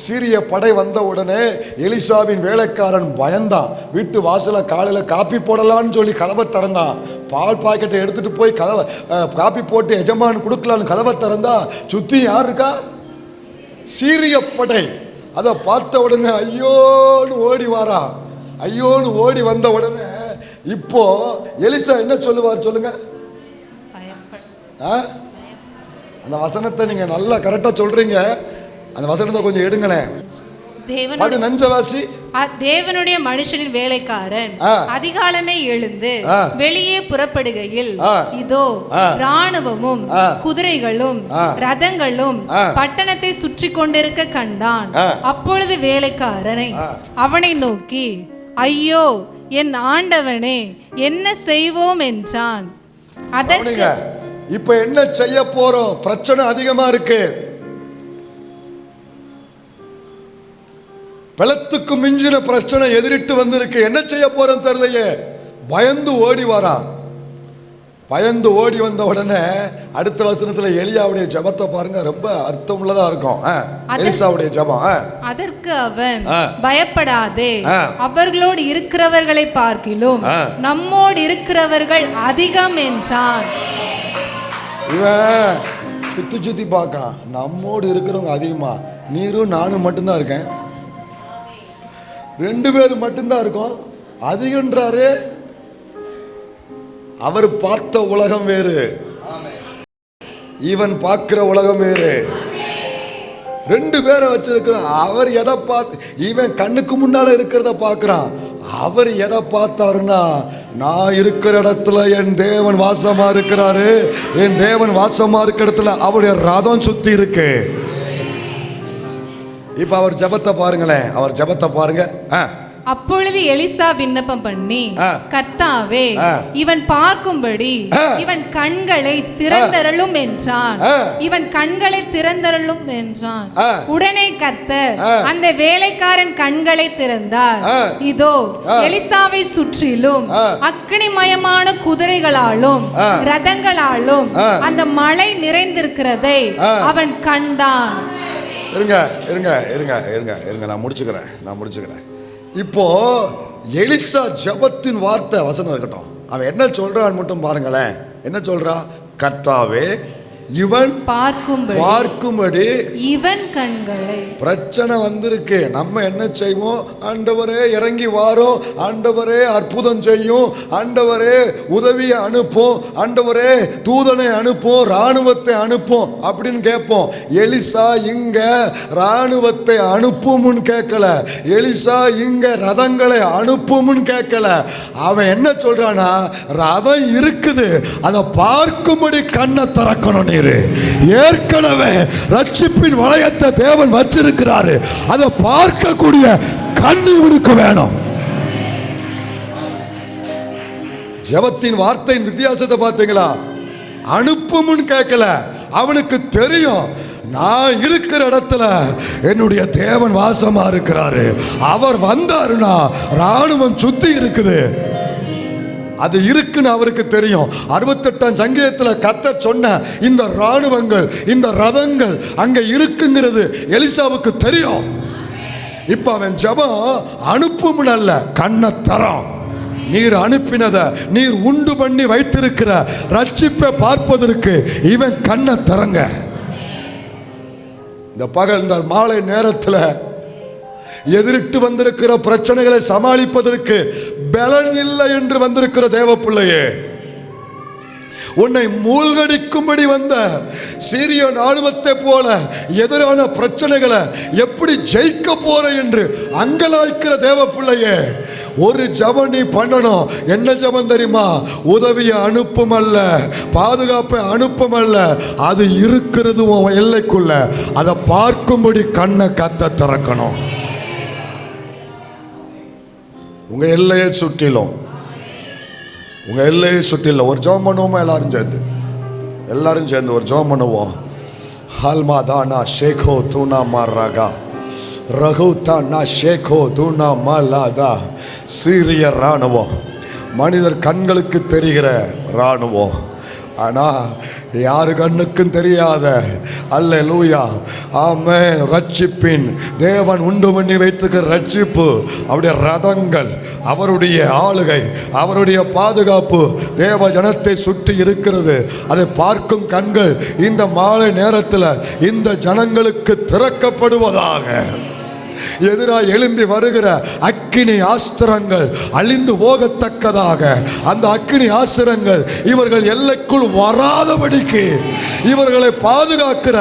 சீரிய படை வந்த உடனே எலிசாவின் வேலைக்காரன் பயந்தான். வீட்டு வாசல காலையில காப்பி போடலான்னு சொல்லி கதவை திறந்தான். பால் பாக்கெட்டை எடுத்துட்டு போய் கதவை காப்பி போட்டு எஜமான் கொடுக்கலான்னு கதவை திறந்தா சுத்தி யார் இருக்கா? சீரிய படை. அதை பார்த்த உடனே ஐயோன்னு ஓடி வாரா. ஐயோன்னு ஓடி வந்த உடனே இப்போ எலிசா என்ன சொல்லுவார் சொல்லுங்க? அந்த வசனத்தை நீங்க நல்லா கரெக்டா சொல்றீங்க. அந்த வசனத்தை கொஞ்சம் எடுங்களேன். தேவனுடைய மனுஷனின் வேலைக்காரன் அதிகாலமே எழுந்து வெளியே புறப்படுகையில் இதோ இராணுவமும் குதிரைகளும் ரதங்களும் பட்டணத்தை சுற்றி கொண்டிருக்க கண்டான். அப்பொழுது வேலைக்காரனை அவனை நோக்கி, ஐயோ என் ஆண்டவனே, என்ன செய்வோம் என்றான். அதற்கு இப்ப என்ன செய்ய போறோம்? பிரச்சனை அதிகமா இருக்கு. பலத்துக்கு மிஞ்சின பிரச்சனை எதிரிட்டு வந்திருக்கு. என்ன செய்ய போறோம் தெரியலையே. பயந்து ஓடி வரான். பயந்து ஓடி வந்த உடனே அடுத்த வசனத்துல எலியாவுடைய ஜெபத்தை பாருங்க, ரொம்ப அர்த்தம் உள்ளதா இருக்கும். எலிசாவுடைய ஜெபம். அதற்கு அவன், பயப்படாதே, அவர்களோடு இருக்கிறவர்களை பார்க்கிலும் நம்மோடு இருக்கிறவர்கள் அதிகம் என்றான். இவன் சுத்தி சுத்தி பார்க்கான், நம்மோடு இருக்கிறவங்க அதிகமா, நீரும் நானும் மட்டும்தான் இருக்கேன், 2 பேர் மட்டும்தான் இருக்கோம், அதிகன்றாரு. அவர் பார்த்த உலகம் வேறு, இவன் பார்க்கிற உலகம் வேறு. 2 பேரை வச்சிருக்கிறான். அவர் எதை பார்த்து, இவன் கண்ணுக்கு முன்னால இருக்கிறத பார்க்கிறான். அவர் எதை பார்த்தாருன்னா, நான் இருக்கிற இடத்துல என் தேவன் வாசமா இருக்கிறாரு. என் தேவன் வாசமா இருக்கிற இடத்துல அவருடைய ரதம் சுத்தி இருக்கு. இப்ப அவர் ஜெபத்தை பாருங்களேன், அவர் ஜெபத்தை பாருங்க. அப்பொழுது எலிசா விண்ணப்பம் பண்ணி, கர்த்தாவே, இவன் பார்க்கும்படி இவன் கண்களை திறந்தருளும் என்றான். இவன் கண்களை திறந்தருளும் என்றான். உடனே கர்த்தர் அந்த வேலைக்காரன் கண்களை திறந்தார். இதோ எலிசாவை சுற்றிலும் அக்கினிமயமான குதிரைகளாலும் ரதங்களாலும் அந்த மலை நிறைந்திருக்கிறதை அவன் கண்டான். இருங்க இருங்க இருங்க இருங்க இருங்க நான் முடிச்சுக்கிறேன். இப்போ எலிசா ஜெபத்தின் வார்த்தை வசனம் இருக்கட்டும். அவன் என்ன சொல்றான் மட்டும் பாருங்களேன். என்ன சொல்றா? கர்த்தாவே, இவன் பார்க்கும்படி இவன் கண்களை. பிரச்சனை வந்திருக்கு. நம்ம என்ன செய்வோம்? ஆண்டவரே இறங்கி வாரோம், ஆண்டவரே அற்புதம் செய்யும், ஆண்டவரே உதவியை அனுப்போம், ஆண்டவரே தூதனை அனுப்போம், இராணுவத்தை அனுப்போம் அப்படின்னு கேட்போம். எலிசா இங்க இராணுவத்தை அனுப்பும்னு கேட்கல, எலிசா இங்க ரதங்களை அனுப்பும்னு கேட்கல. அவன் என்ன சொல்றானா, ரதம் இருக்குது, அதை பார்க்கும்படி கண்ணை திறக்கணும். ஏற்கனவே ரட்சிப்பின் வளையத்தை தேவன் வச்சிருக்கிறாரு, அதை பார்க்கக்கூடிய கண்ணு இவனுக்கு வேணும். ஜெபத்தின் வார்த்தையின் வித்தியாசத்தை பார்த்தீங்களா? அனுப்பும்னு கேட்கல, அவனுக்கு தெரியும் நான் இருக்கிற இடத்துல என்னுடைய தேவன் வாசமா இருக்கிறாரு. அவர் வந்தாருன்னா இராணுவம் சுத்தி இருக்குது, அது இருக்குன்னு அவருக்கு தெரியும். 68ஆம் சங்கீதத்தில் கர்த்தர் சொன்ன இந்த இராணுவங்கள், இந்த ரதங்கள் அங்க இருக்குங்கிறது எலிசாவுக்கு தெரியும். இப்ப அவன் ஜெபம் அனுப்பும் அல்ல, கண்ணை தரம். நீர் அனுப்பினத, நீர் உண்டு பண்ணி வைத்திருக்கிற ரட்சிப்பை பார்ப்பதற்கு இவன் கண்ணை தரங்க. இந்த பகல், இந்த மாலை நேரத்தில் எதிரிட்டு வந்திருக்கிற பிரச்சனைகளை சமாளிப்பதற்கு பலன் இல்லை என்று வந்திருக்கிற தேவ பிள்ளையே, உன்னை மூழ்கடிக்கும்படி வந்த சீரிய ராணுவத்தை போல எதிரான பிரச்சனைகளை எப்படி ஜெயிக்க போற என்று அங்கலாய்க்கிற தேவ பிள்ளையே, ஒரு ஜெபம் நீ பண்ணணும். என்ன ஜெபம் தெரியுமா? உதவியை அனுப்பும் அல்ல, பாதுகாப்பை அனுப்பும் அல்ல, அது இருக்கிறது உன் எல்லைக்குள்ள, அதை பார்க்கும்படி கண்ணை கத்த திறக்கணும். உங்க எல்லையை சுற்றிலும், உங்க எல்லையை சுற்றிலும் ஒரு ஜெபம் பண்ணுவோமா? எல்லாரும் சேர்ந்து ஒரு ஜெபம் பண்ணுவோம். ஹல்மா தானா ஷேகோ தூனா மாராகா ரகுதா நா ஷேகோ தூனா மாலாதா. சீரிய இராணுவம், மனிதர் கண்களுக்கு தெரிகிற இராணுவம், ஆனால் யாரு கண்ணுக்கும் தெரியாத, அல்லேலூயா, ஆமென், ரட்சிப்பின் தேவன் உண்டு பண்ணி வைத்துக்கிற ரட்சிப்பு, அவருடைய ரதங்கள், அவருடைய ஆளுகை, அவருடைய பாதுகாப்பு தேவ ஜனத்தை சுற்றி இருக்கிறது. அதை பார்க்கும் கண்கள் இந்த மாலை நேரத்தில் இந்த ஜனங்களுக்கு திறக்கப்படுவதாக. எதிராக எழும்பி வருகிற அக்கினி ஆஸ்திரங்கள் அழிந்து போகத்தக்கதாக அந்த அக்கினி ஆஸ்திரங்கள் இவர்கள் எல்லைக்குள் வராதபடிக்கு இவர்களை பாதுகாக்கிற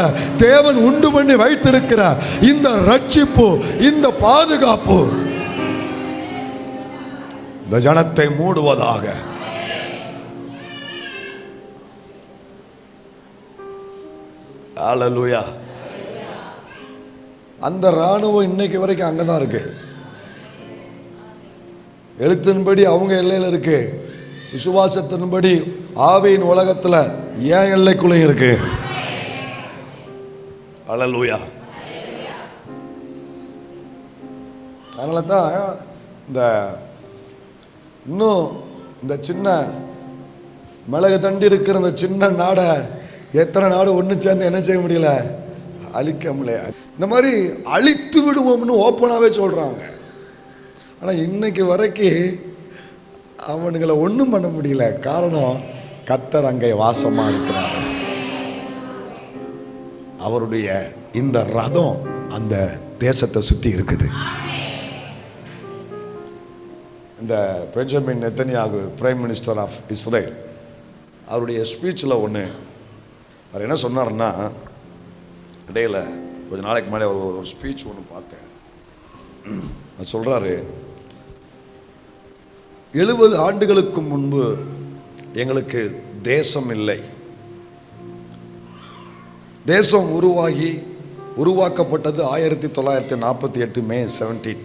தேவன் உண்டு பண்ணி வைத்திருக்கிற இந்த ரட்சிப்பு, இந்த பாதுகாப்பு இந்த ஜனத்தை மூடுவதாக. அல்லேலூயா. அந்த இராணுவம் இன்னைக்கு வரைக்கும் அங்கதான் இருக்கு. எழுத்தின்படி அவங்க எல்லையில் இருக்கு, விசுவாசத்தின்படி ஆவியின் உலகத்தில் ஏன் எல்லைக்குள்ளே இருக்கு. அல்லேலூயா. அதனால தான் இந்த இன்னும் இந்த சின்ன மிளகு தண்டி இருக்கிற இந்த சின்ன நாடை எத்தனை நாடு ஒன்று சேர்ந்து என்ன செய்ய முடியல, அழிக்க முடியல. இந்த மாதிரி அழித்து விடுவோம்னு ஓப்பனாகவே சொல்கிறாங்க. ஆனால் இன்னைக்கு வரைக்கும் அவனுங்களை ஒன்றும் பண்ண முடியல. காரணம், கர்த்தர் அங்கே வாசமாக இருக்கிறார். அவருடைய இந்த ரதம் அந்த தேசத்தை சுற்றி இருக்குது. இந்த Benjamin Netanyahu prime minister of Israel, அவருடைய ஸ்பீச்சில் ஒன்று அவர் என்ன சொன்னார்னா, இடையில் கொஞ்ச நாளைக்கு முன்னாடி அவர் ஒரு ஸ்பீச் ஒன்று பார்த்தேன். அது சொல்கிறாரு, 70 ஆண்டுகளுக்கு முன்பு எங்களுக்கு தேசம் இல்லை. தேசம் உருவாக்கப்பட்டது 1948 மே 17.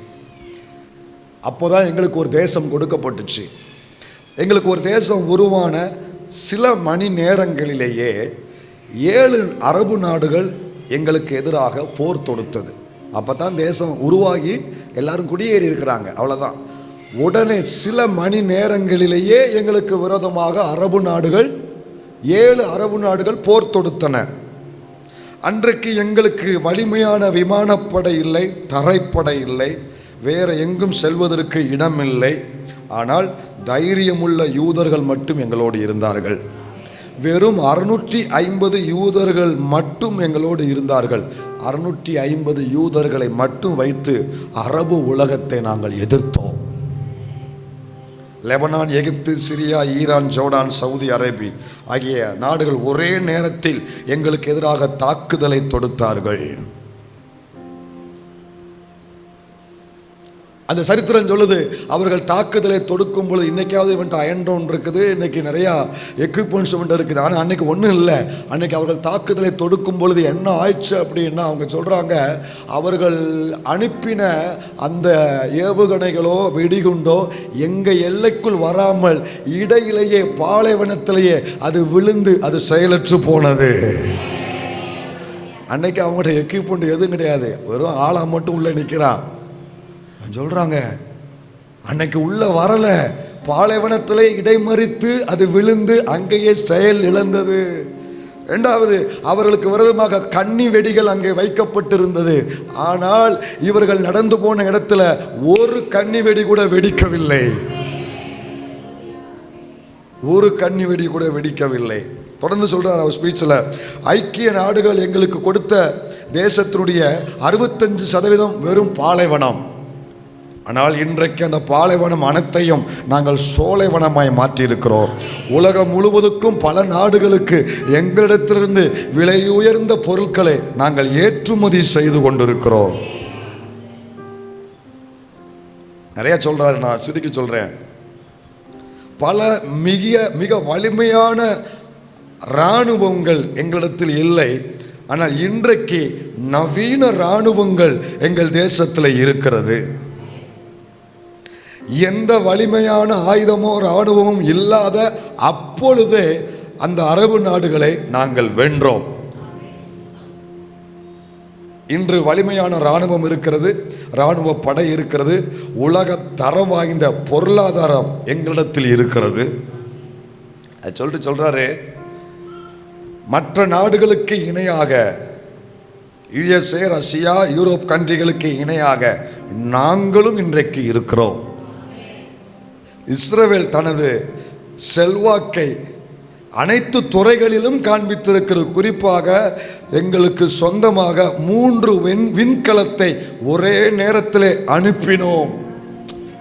அப்போதான் எங்களுக்கு ஒரு தேசம் கொடுக்கப்பட்டுச்சு. எங்களுக்கு ஒரு தேசம் உருவான சில மணி நேரங்களிலேயே 7 அரபு நாடுகள் எங்களுக்கு எதிராக போர் தொடுத்தது. அப்போ தான் தேசம் உருவாகி எல்லாரும் குடியேறி இருக்கிறாங்க, அவ்வளோதான். உடனே சில மணி நேரங்களிலேயே எங்களுக்கு விரோதமாக 7 அரபு நாடுகள் போர் தொடுத்தன. அன்றைக்கு எங்களுக்கு வலிமையான விமானப்படை இல்லை, தரைப்படை இல்லை, வேறு எங்கும் செல்வதற்கு இடமில்லை. ஆனால் தைரியமுள்ள யூதர்கள் மட்டும் எங்களோடு இருந்தார்கள். வெறும் 650 யூதர்கள் மட்டும் எங்களோடு இருந்தார்கள். 650 யூதர்களை மட்டும் வைத்து அரபு உலகத்தை நாங்கள் எதிர்த்தோம். Lebanon, Egypt, Syria, Iran, Jordan, Saudi Arabia ஆகிய நாடுகள் ஒரே நேரத்தில் எங்களுக்கு எதிராக தாக்குதலை தொடுத்தார்கள். அந்த சரித்திரம் சொல்லுது, அவர்கள் தாக்குதலை தொடுக்கும் பொழுது, இன்றைக்காவது இவன்ட்டு அயன்டோன் இருக்குது, இன்றைக்கி நிறையா எக்யூப்மெண்ட்ஸ் இவன்ட்டு இருக்குது, ஆனால் அன்றைக்கி ஒன்றும் இல்லை. அன்றைக்கி அவர்கள் தாக்குதலை தொடுக்கும் பொழுது என்ன ஆயிடுச்சு அப்படின்னா, அவங்க சொல்கிறாங்க, அவர்கள் அனுப்பின அந்த ஏவுகணைகளோ வெடிகுண்டோ எங்கள் எல்லைக்குள் வராமல் இடையிலேயே பாலைவனத்திலேயே அது விழுந்து அது செயலற்று போனது. அன்னைக்கு அவங்கள்ட்ட எக்யூப்மெண்ட் எதுவும் கிடையாது, வெறும் ஆளா மட்டும் உள்ளே நிற்கிறான். சொல்றாங்க, அன்னைக்கு உள்ள வரல, பாலைவனத்திலே இடைமறித்து அது விழுந்து அங்கேயே செயல் இழந்தது. இரண்டாவது, அவர்களுக்கு விரோதமாக கன்னி வெடிகள் அங்கே வைக்கப்பட்டிருந்தது. ஆனால் இவர்கள் நடந்து போன இடத்துல ஒரு கன்னி வெடி கூட வெடிக்கவில்லை. ஒரு கன்னி வெடி கூட வெடிக்கவில்லை. தொடர்ந்து சொல்றார் அவர் ஸ்பீச்சில், ஐக்கிய நாடுகள் எங்களுக்கு கொடுத்த தேசத்தினுடைய 65% வெறும் பாலைவனம். ஆனால் இன்றைக்கு அந்த பாலைவனம் அனைத்தையும் நாங்கள் சோலைவனமாய் மாற்றியிருக்கிறோம். உலகம் முழுவதுக்கும் பல நாடுகளுக்கு எங்களிடத்திலிருந்து விலை உயர்ந்த பொருட்களை நாங்கள் ஏற்றுமதி செய்து கொண்டிருக்கிறோம். நிறைய சொல்றாரு, நான் சுருக்கி சொல்றேன். பல மிக வலிமையான இராணுவங்கள் எங்களிடத்தில் இல்லை. ஆனால் இன்றைக்கு நவீன இராணுவங்கள் எங்கள் தேசத்தில் இருக்கிறது. எந்த வலிமையான ஆயுதமோ இராணுவமும் இல்லாத அப்பொழுதே அந்த அரபு நாடுகளை நாங்கள் வென்றோம். இன்று வலிமையான இராணுவம் இருக்கிறது, இராணுவ படை இருக்கிறது, உலக தரம் வாய்ந்த பொருளாதாரம் எங்களிடத்தில் இருக்கிறது. அது சொல்லிட்டு சொல்றாரு, மற்ற நாடுகளுக்கு இணையாக யுஎஸ்ஏ, ரஷ்யா, யூரோப் கண்ட்ரிகளுக்கு இணையாக நாங்களும் இன்றைக்கு இருக்கிறோம். இஸ்ரவேல் தனது செல்வாக்கை அனைத்து துறைகளிலும் காண்பித்திருக்கிறது. குறிப்பாக எங்களுக்கு சொந்தமாக 3 விண்கலத்தை ஒரே நேரத்தில் அனுப்பினோம்.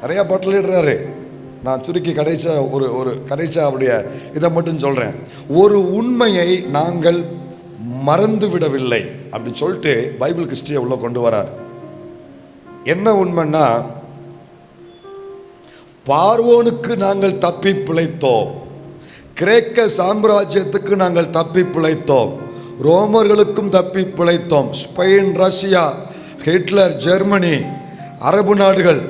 நிறைய பட்டியலிடுறாரு. நான் சுருக்கி கடைசியா அவருடைய இதை மட்டும் சொல்றேன். ஒரு உண்மையை நாங்கள் மறந்து விடவில்லை அப்படி சொல்லிட்டு பைபிள் கிறிஸ்டியை உள்ள கொண்டு வரார். என்ன உண்மைன்னா, பார்வோனுக்கு நாங்கள் தப்பி பிழைத்தோம், கிரேக்க சாம்ராஜ்யத்துக்கு நாங்கள் தப்பி பிழைத்தோம், ரோமர்களுக்கும் தப்பி பிழைத்தோம், ஸ்பெயின், ரஷ்யா, ஹிட்லர், ஜெர்மனி, அரபு நாடுகள்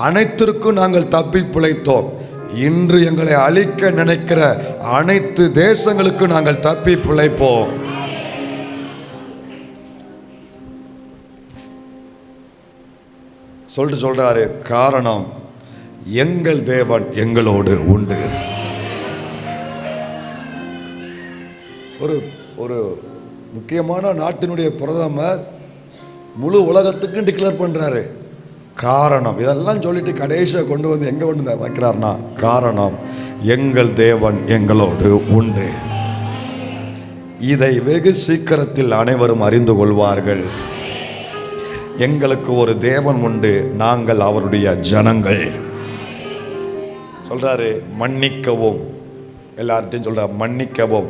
அனைத்திற்கும் நாங்கள் தப்பி பிழைத்தோம். இன்று எங்களை அழிக்க நினைக்கிற அனைத்து தேசங்களுக்கும் நாங்கள் தப்பி பிழைப்போம். சொல்றாரு, காரணம் எங்கள் தேவன் எங்களோடு உண்டு. ஒரு முக்கியமான நாட்டினுடைய பிரதமர் முழு உலகத்துக்கும் டிக்ளேர் பண்றாரு. காரணம் இதெல்லாம் சொல்லிட்டு கடைசியா கொண்டு வந்து எங்க கொண்டு வைக்கிறார்னா, காரணம் எங்கள் தேவன் எங்களோடு உண்டு. இதை வெகு சீக்கிரத்தில் அனைவரும் அறிந்து கொள்வார்கள். எங்களுக்கு ஒரு தேவன் உண்டு, நாங்கள் அவருடைய ஜனங்கள். சொல்றாரு, மன்னிக்கவும். எல்லார்ட்டையும் சொல்ற, மன்னிக்கவும்.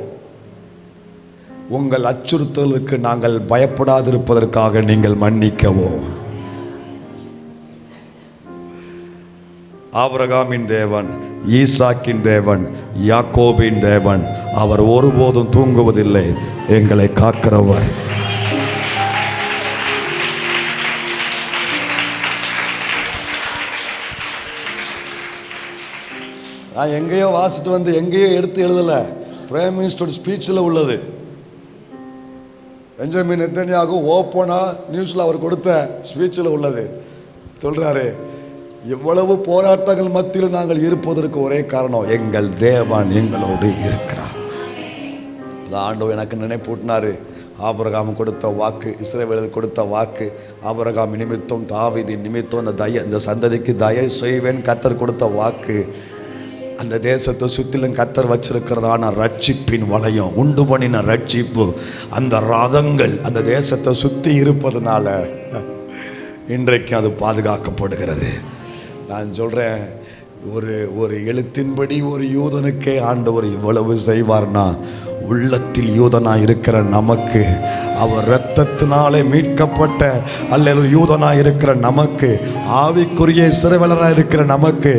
உங்கள் அச்சுறுத்தலுக்கு நாங்கள் பயப்படாதிருப்பதற்காக நீங்கள் மன்னிக்கவும். ஆபிரகாமின் தேவன், ஈசாக்கின் தேவன், யாக்கோபின் தேவன், அவர் ஒருபோதும் தூங்குவதில்லை, எங்களை காக்கிறவர். நான் எங்கேயோ வாசிட்டு வந்து எங்கேயோ எடுத்து எழுதலை, பிரைம் மினிஸ்டர் ஸ்பீச்சில் உள்ளது. பெஞ்சமின் நெத்தன்யாகு ஓப்பனா நியூஸில் அவர் கொடுத்த ஸ்பீச்சில் உள்ளது. சொல்றாரு, இவ்வளவு போராட்டங்கள் மத்தியில் நாங்கள் இருப்பதற்கு ஒரே காரணம் எங்கள் தேவன் எங்களோடு இருக்கிறார். ஆண்டவர் எனக்கு நினைப்பூட்டினாரு. ஆபிரகாம் கொடுத்த வாக்கு, இஸ்ரவேலுக்கு கொடுத்த வாக்கு, ஆபிரகாம் நிமித்தம், தாவீது நிமித்தம் இந்த சந்ததிக்கு தயை செய்வேன் கர்த்தர் கொடுத்த வாக்கு. அந்த தேசத்தை சுற்றிலும் கர்த்தர் வச்சிருக்கிறதான ரட்சிப்பின் வளையம், உண்டு பண்ணின ரட்சிப்பு, அந்த ரதங்கள் அந்த தேசத்தை சுற்றி இருப்பதனால இன்றைக்கு அது பாதுகாக்கப்படுகிறது. நான் சொல்கிறேன், ஒரு எழுத்தின்படி ஒரு யூதனுக்கே ஆண்டவர் இவ்வளவு செய்வார்னா, உள்ளத்தில் யூதனாய் இருக்கிற நமக்கு, அவர் இரத்தத்தினாலே மீட்கப்பட்ட அல்லது யூதனாய் இருக்கிற நமக்கு, ஆவிக்குரிய இஸ்ரவேலராய் இருக்கிற நமக்கு,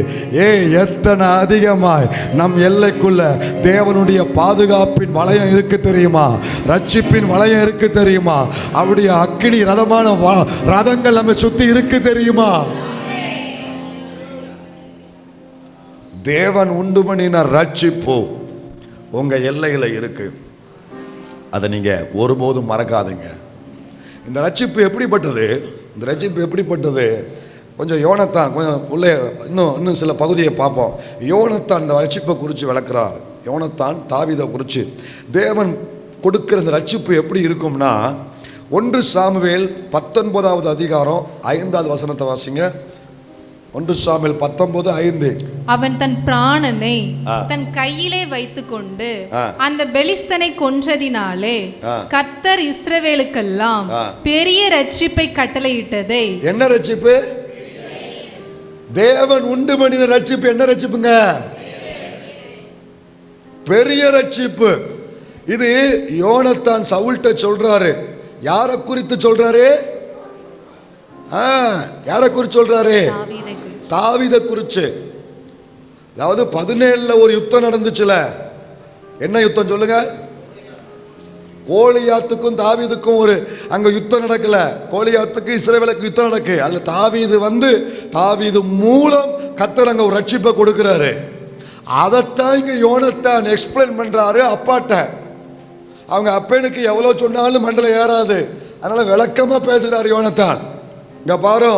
எத்தனை அதிகமாய் நம் எல்லைக்குள்ள தேவனுடைய பாதுகாப்பின் வளையம் இருக்கு தெரியுமா? ரட்சிப்பின் வளையம் இருக்கு தெரியுமா? அவருடைய அக்கினி ரதமான ரதங்கள் நம்ம சுத்தி இருக்கு தெரியுமா? தேவன் உண்டு பண்ணின ரட்சிப்பு உங்க எல்லையில இருக்கு. அதை நீங்க ஒருபோதும் மறக்காதீங்க. இந்த ரட்சிப்பு எப்படிப்பட்டது? கொஞ்சம் யோனத்தான் கொஞ்சம் உள்ளே இன்னும் சில பகுதியை பார்ப்போம். யோனத்தான் இந்த ரட்சிப்பை குறித்து விளக்குறார். யோனத்தான் தாவீதை குறித்து தேவன் கொடுக்கிற இந்த ரட்சிப்பு எப்படி இருக்கும்னா, 1 சாமுவேல் 19வது அதிகாரம் 5வது வசனத்தை வாசிங்க. 1 சாமுவேல் 19:5. அவன் தன் பிராணனை தன் கையிலே வைத்துக்கொண்டு அந்த பெலிஸ்தனை கொன்றதினாலே கர்த்தர் இஸ்ரவேலுக்கெல்லாம் பெரிய ரட்சிப்பை கட்டளையிட்டதை. என்ன ரட்சிப்பு? தேவன் உண்டு பண்ணின ரட்சிப்பு என்ன ரட்சிப்புங்க? பெரிய ரட்சிப்பு. இது யோனத்தான் சவுல்ட்ட சொல்றாரு. யாரை குறித்து சொல்றாரு? யாரை குறித்து சொல்றாரு? தாவீதை குறித்து. அதாவது 17ல ஒரு யுத்தம் நடந்துச்சுல. என்ன யுத்தம் சொல்லுங்க? கோலியாத்துக்கும் தாவீதுக்கும் ஒரு அங்க யுத்தம் நடக்கல. கோலியாத்துக்கு இஸ்ரவேலுக்கு யுத்தம் நடக்கு. அதுல தாவீது மூலம் கர்த்தர் அங்க ஒரு ரட்சிப்பை கொடுக்கிறாரு. அதைத்தான் இங்க யோனத்தான் எக்ஸ்பிளைன் பண்றாரு அப்பாட்ட. அவங்க அப்பனுக்கு எவ்வளவு சொன்னாலும் மண்டல ஏறாது. அதனால விளக்கமா பேசுறாரு யோனத்தான். இங்க பாரு,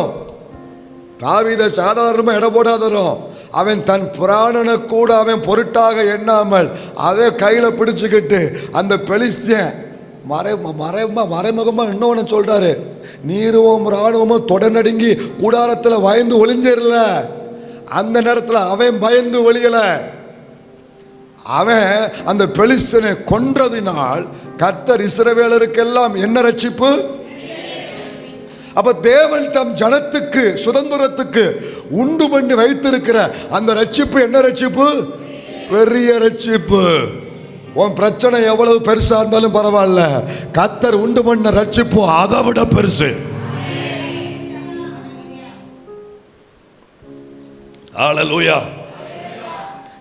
தாவீதை சாதாரணமா இட போடாதரும். அவன் தன் பிராணனை கூட அவன் பொருட்டாக எண்ணாமல் அதை கையில பிடிச்சுக்கிட்டு அந்த பெலிஸ்தியன் மறைமுகமா இன்னொன்னு சொல்றாரு. நீருவும் ராணுவமும் தொடர்நடுங்கி கூடாரத்தில் பயந்து ஒளிஞ்சிடல. அந்த நேரத்தில் அவன் பயந்து ஒளியல. அவன் அந்த பெலிஸ்தியனை கொன்றதினால் கர்த்தர் இஸ்ரவேலருக்கெல்லாம் என்ன ரட்சிப்பு? அப்ப தேவன் தம் ஜனத்துக்கு சுதந்திரத்துக்கு உண்டு பண்ணி வைத்திருக்கிற அந்த ரட்சிப்பு என்ன ரட்சிப்பு? பெரிய ரட்சிப்பு. உன் பிரச்சனை எவ்வளவு பெருசா இருந்தாலும் பரவாயில்ல, கர்த்தர் உண்டு பண்ண ரட்சிப்பு அதை விட பெருசு. ஹல்லேலூயா.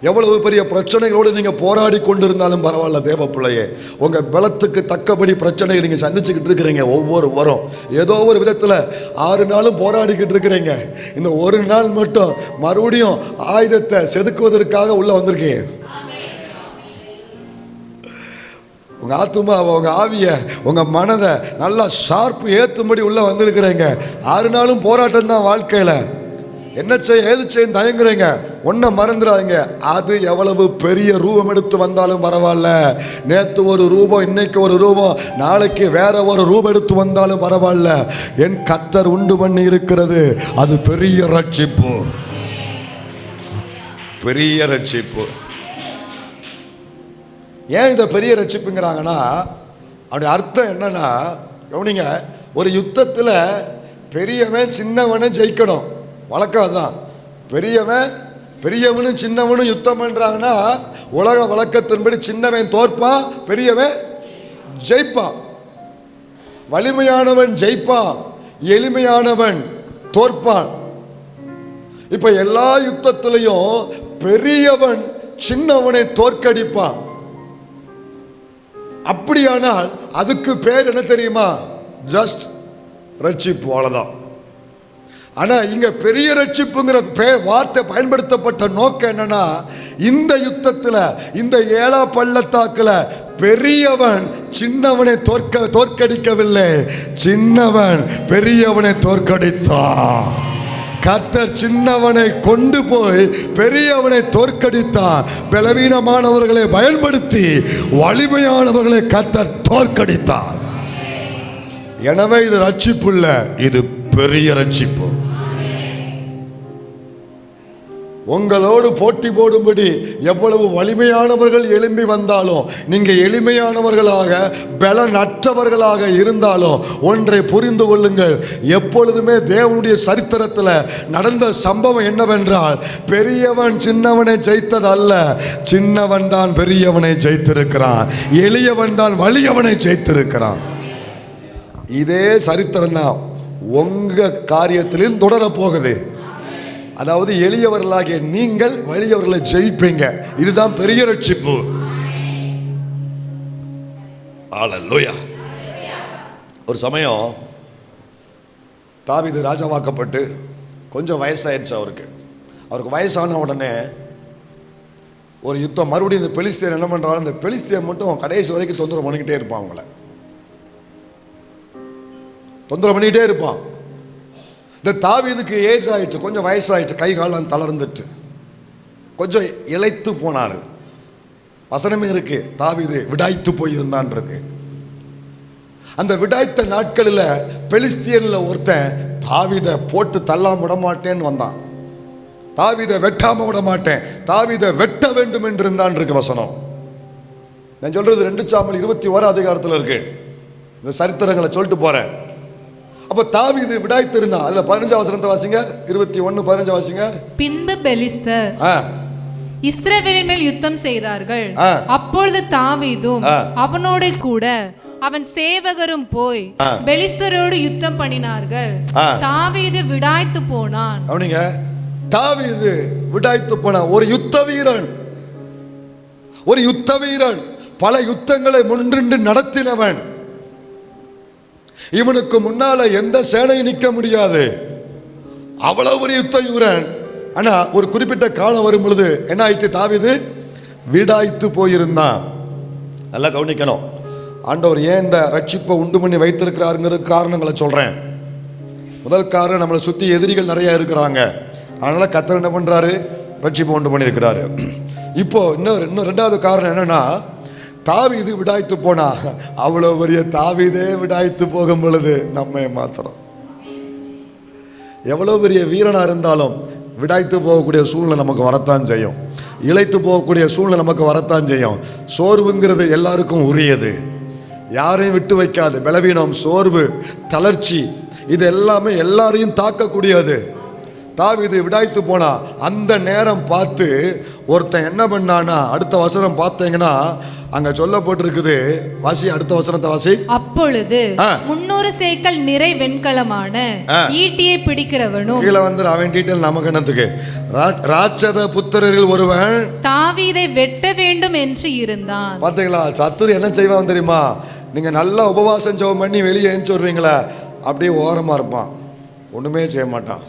எவ்வளவு பெரிய பிரச்சனைகளோடு நீங்க போராடி கொண்டிருந்தாலும் பரவாயில்ல தேவ பிள்ளையே, உங்க பலத்துக்கு தக்கபடி பிரச்சனைகள் நீங்க சந்திச்சுக்கிட்டு இருக்கிறீங்க. ஒவ்வொரு வாரம் ஏதோ ஒரு விதத்துல 6 நாளும் போராடிக்கிட்டு இருக்கிறீங்க. இந்த ஒரு நாள் மட்டும் மறுபடியும் ஆயுதத்தை செதுக்குவதற்காக உள்ள வந்திருக்கீங்க. உங்க ஆத்துமாவை, உங்க ஆவிய, உங்க மனதை நல்லா ஷார்ப் ஏத்தும்படி உள்ள வந்திருக்கிறீங்க. 6 நாளும் போராட்டம் தான் வாழ்க்கையில. என்ன செய்ய ஏது செய்ய தயங்குறீங்க? ஒன்ன மறந்துடாதீங்க, அது எவ்வளவு பெரிய ரூபம் எடுத்து வந்தாலும் பரவாயில்ல. நேற்று ஒரு ரூபம், இன்னைக்கு ஒரு ரூபம், நாளைக்கு வேற ஒரு ரூபம் எடுத்து வந்தாலும் பரவாயில்ல. என் கர்த்தர் உண்டு பண்ணி இருக்கிறது அது பெரிய ரட்சிப்பு. பெரிய ரட்சிப்பு. ஏன் இதை பெரிய ரட்சிப்புங்கிறாங்கன்னா, அப்படி அர்த்தம் என்னன்னா, கவனிங்க, ஒரு யுத்தத்தில் பெரியவன் சின்னவனை ஜெயிக்கணும். வழக்கம் தான். பெரியவனும் சின்னவனும் யுத்தம் பண்றாங்கன்னா உலக வழக்கத்தின்படி சின்னவன் தோற்பான், பெரியவன் ஜெயிப்பான். வலிமையானவன் ஜெயிப்பான், எளிமையானவன் தோற்பான். இப்ப எல்லா யுத்தத்திலையும் பெரியவன் சின்னவனை தோற்கடிப்பான். அப்படியானால் அதுக்கு பேர் என்ன தெரியுமா? ஜஸ்ட் ரட்சிப்பு, அவ்வளவுதான். ஆனா இங்க பெரிய ரட்சிப்புங்கிற வார்த்தை பயன்படுத்தப்பட்ட நோக்கம் என்னன்னா, இந்த யுத்தத்துல, இந்த 7 பள்ளத்தாக்குல பெரியவன் சின்னவனை தோற்கடிக்கவில்லை, சின்னவன் பெரியவனை தோற்கடித்தான். கர்த்தர் சின்னவனை கொண்டு போய் பெரியவனை தோற்கடித்தான். பலவீனமானவர்களை பயன்படுத்தி வலிமையானவர்களை கர்த்தர் தோற்கடித்தார். எனவே இது ரட்சிப்பு இல்ல, இது பெரிய ரட்சிப்பு. உங்களோடு போட்டி போடும்படி எவ்வளவு வலிமையானவர்கள் எழும்பி வந்தாலும், நீங்க எளிமையானவர்களாக பலனற்றவர்களாக இருந்தாலும் ஒன்றை புரிந்து கொள்ளுங்கள், எப்பொழுதுமே தேவனுடைய சரித்திரத்தில் நடந்த சம்பவம் என்னவென்றால், பெரியவன் சின்னவனை ஜெயித்தது அல்ல, சின்னவன் தான் பெரியவனை ஜெயித்திருக்கிறான், எளியவன் தான் வலியவனை ஜெயித்திருக்கிறான். இதே சரித்திரம் தான் உங்க காரியத்திலும் தொடரப்போகுது. அதாவது எளியவர்களாகிய நீங்கள் வலியவர்களை ஜெயிப்பீங்க. இதுதான் பெரிய ரட்சிப்பு. ஹல்லேலூயா. ஒரு சமயம் தாவீது ராஜாவாக்கப்பட்டு கொஞ்சம் வயசாயிடுச்சு. அவருக்கு வயசான உடனே ஒரு யுத்தம் மறுபடியும் இந்த பெலிஸ்தியன் என்ன பண்றாங்க, இந்த பெலிஸ்தியன் மட்டும் கடைசி வரைக்கும் தொந்தரவு பண்ணிக்கிட்டே இருப்பான். அவங்கள தொந்தரவு பண்ணிக்கிட்டே இருப்பான். இந்த தாவீதுக்கு ஏஜ் ஆயிடுச்சு, கொஞ்சம் வயசாயிடுச்சு, கை காலம் தளர்ந்துட்டு கொஞ்சம் இளைத்து போனாரு. வசனமே இருக்கு, தாவீது விடாய்த்து போயிருந்தான் இருக்கு. அந்த விடாய்த்த நாட்களில் பெலிஸ்தியன்ல ஒருத்தன் தாவீதை போட்டு தள்ளாம விட மாட்டேன்னு வந்தான். தாவீதை வெட்டாம விட மாட்டேன், தாவீதை வெட்ட வேண்டும் என்று இருந்தான் இருக்கு வசனம். நான் சொல்றது 2 சாமுவேல் 21 அதிகாரத்தில் இருக்கு. இந்த சரித்திரங்களை சொல்லிட்டு போறேன். அப்ப தாவீது விடாய்த்திருந்தான். அதுல 15 வசனத்தை வாசிங்க, 21:15 வாசிங்க. பின்பு பெலிஸ்தர் இஸ்ரவேலின் மேல் யுத்தம் செய்தார்கள். அப்பொழுது தாவீதும் அவனோட கூட அவன் சேவகரும் போய் பெலிஸ்தரோடு யுத்தம் பண்ணினார்கள். தாவீது விடாய்த்து போனான். அவனிங்க தாவீது விடாய்த்து போனான். ஒரு யுத்த வீரன், பல யுத்தங்களை முன்னின்று நடத்தினவன். இவனுக்கு முன்னால எந்த சேனையும் நிற்க முடியாது. அவ்வளவு ஒரு யுத்த வீரன். ஆனா ஒரு குறிப்பிட்ட காலம் வரும் பொழுது என்ன ஆயிடுச்சு? தாவீது விடாய்த்து போயிருந்தான். நல்லா கவனிக்கணும். ஆண்டவர் ஏன் இந்த ரட்சிப்பை உண்டு பண்ணி வைத்திருக்கிறாருங்கிற காரணங்களை சொல்றேன். முதல் காரணம், நம்மளை சுத்தி எதிரிகள் நிறைய இருக்கிறாங்க. அதனால கர்த்தர் என்ன பண்றாரு? ரட்சிப்பை உண்டு பண்ணி இருக்கிறாரு. இப்போ இன்னும் ரெண்டாவது காரணம் என்னன்னா, தாவீது விடாய்த்து போனா. அவ்வளவு பெரிய தாவீதே விடாய்த்து போகும் பொழுது நம்ம மாத்திரம் எவ்வளவு பெரிய வீரனா இருந்தாலும் விடாய்த்து போகக்கூடிய சூழ்நிலை நமக்கு வரத்தான் செய்யும். இளைத்து போகக்கூடிய சூழ்நிலை நமக்கு வரத்தான் செய்யும். சோர்வுங்கிறது எல்லாருக்கும் உரியது, யாரையும் விட்டு வைக்காது. பலவீனம், சோர்வு, தளர்ச்சி, இது எல்லாமே எல்லாரையும் தாக்கக்கூடியது. தாவீது விடாய்த்து போனா. அந்த நேரம் பார்த்து ஒருத்தன் என்ன பண்ணானா, அடுத்த வசனம் பார்த்தீங்கன்னா அங்க சொல்லப்பட்டிருக்குது. வாசி, அடுத்த வசனத்தை வாசி. அப்பொழுது 300 சேக்கல் நிறை வெண்கலமான ஈட்டியை பிடிக்கிறவனும், கீழே வந்து அவன் டீட்டெயில் நமக்கு என்னத்துக்கு, ராட்சத புத்திரரில் ஒருவன் தாவீதை வெட்ட வேண்டும் என்று இருந்தான். பாத்தீங்களா? சத்துரு என்ன செய்வான் தெரியுமா? நீங்க நல்லா உபவாசம் ஜெபம் பண்ணி வெளியே எழுந்து வருவீங்களா, அப்படியே ஓரமா இருப்பான், ஒண்ணுமே செய்ய மாட்டான்.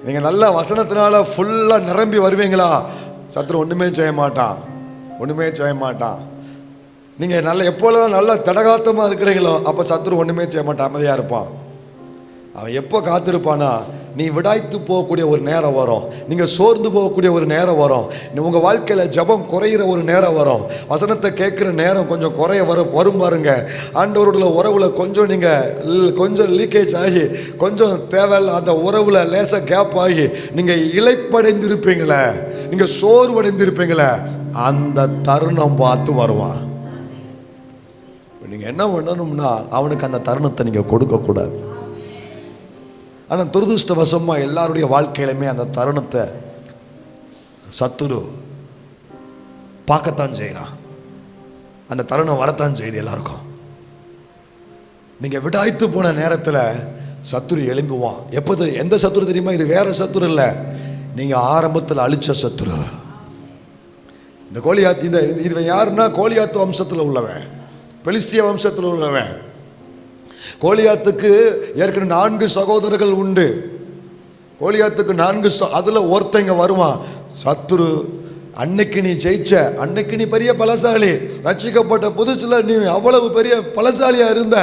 நீங்க நல்ல வசனத்தினால ஃபுல்லா நிரம்பி வருவீங்களா, சத்துரு ஒண்ணுமே செய்ய மாட்டான். நீங்க நல்ல எப்போல்லாம் நல்ல தடகாத்தமா இருக்கிறீங்களோ அப்ப சத்துரு ஒண்ணுமே செய்ய மாட்டான், அமைதியா இருப்பான். அவன் எப்போ காத்திருப்பானா, நீ விடாய்த்து போகக்கூடிய ஒரு நேரம் வரும், நீங்க சோர்ந்து போகக்கூடிய ஒரு நேரம் வரும், உங்க வாழ்க்கையில ஜபம் குறையிற ஒரு நேரம் வரும், வசனத்தை கேட்கிற நேரம் கொஞ்சம் குறைய வரும் பாருங்க. ஆண்டவரோட உறவுல கொஞ்சம் நீங்க கொஞ்சம் லீக்கேஜ் ஆகி, கொஞ்சம் தேவையில்ல அந்த உறவுல லேசா கேப் ஆகி நீங்க இளைப்படைந்திருப்பீங்களே, நீங்க சோர்வடைந்திருப்பீங்களே, அந்த தருணம் பார்த்து வருவான். நீங்க என்ன பண்ணணும்னா, அவனுக்கு அந்த தருணத்தை நீங்க கொடுக்க கூடாது. ஆனால் துரதிருஷ்டவசமா எல்லாருடைய வாழ்க்கையிலுமே அந்த தருணத்தை சத்துரு பார்க்கத்தான் செய்கிறான். அந்த தருணம் வரத்தான் செய்யுது எல்லாருக்கும். நீங்க விடாய்த்து போன நேரத்தில் சத்துரு எழும்புவான். எப்போ எந்த சத்துரு தெரியுமா? இது வேற சத்துரு இல்லை, நீங்க ஆரம்பத்தில் அழிச்ச சத்துரு. இந்த கோலியாத், இது யாருன்னா கோலியாத்து வம்சத்தில் உள்ளவன், பெலிஸ்திய வம்சத்தில் உள்ளவன். கோலியாத்துக்கு ஏற்கனவே 4 சகோதரர்கள் உண்டு. கோலியாத்துக்கு 4 அதுல ஒருத்தங்க வருவான். சத்துரு அன்னைக்கு நீ ஜெயிச்ச, அன்னைக்கு நீ பெரிய பலசாலி, ரட்சிக்கப்பட்ட புதுசுல நீ அவ்வளவு பெரிய பலசாலியா இருந்த,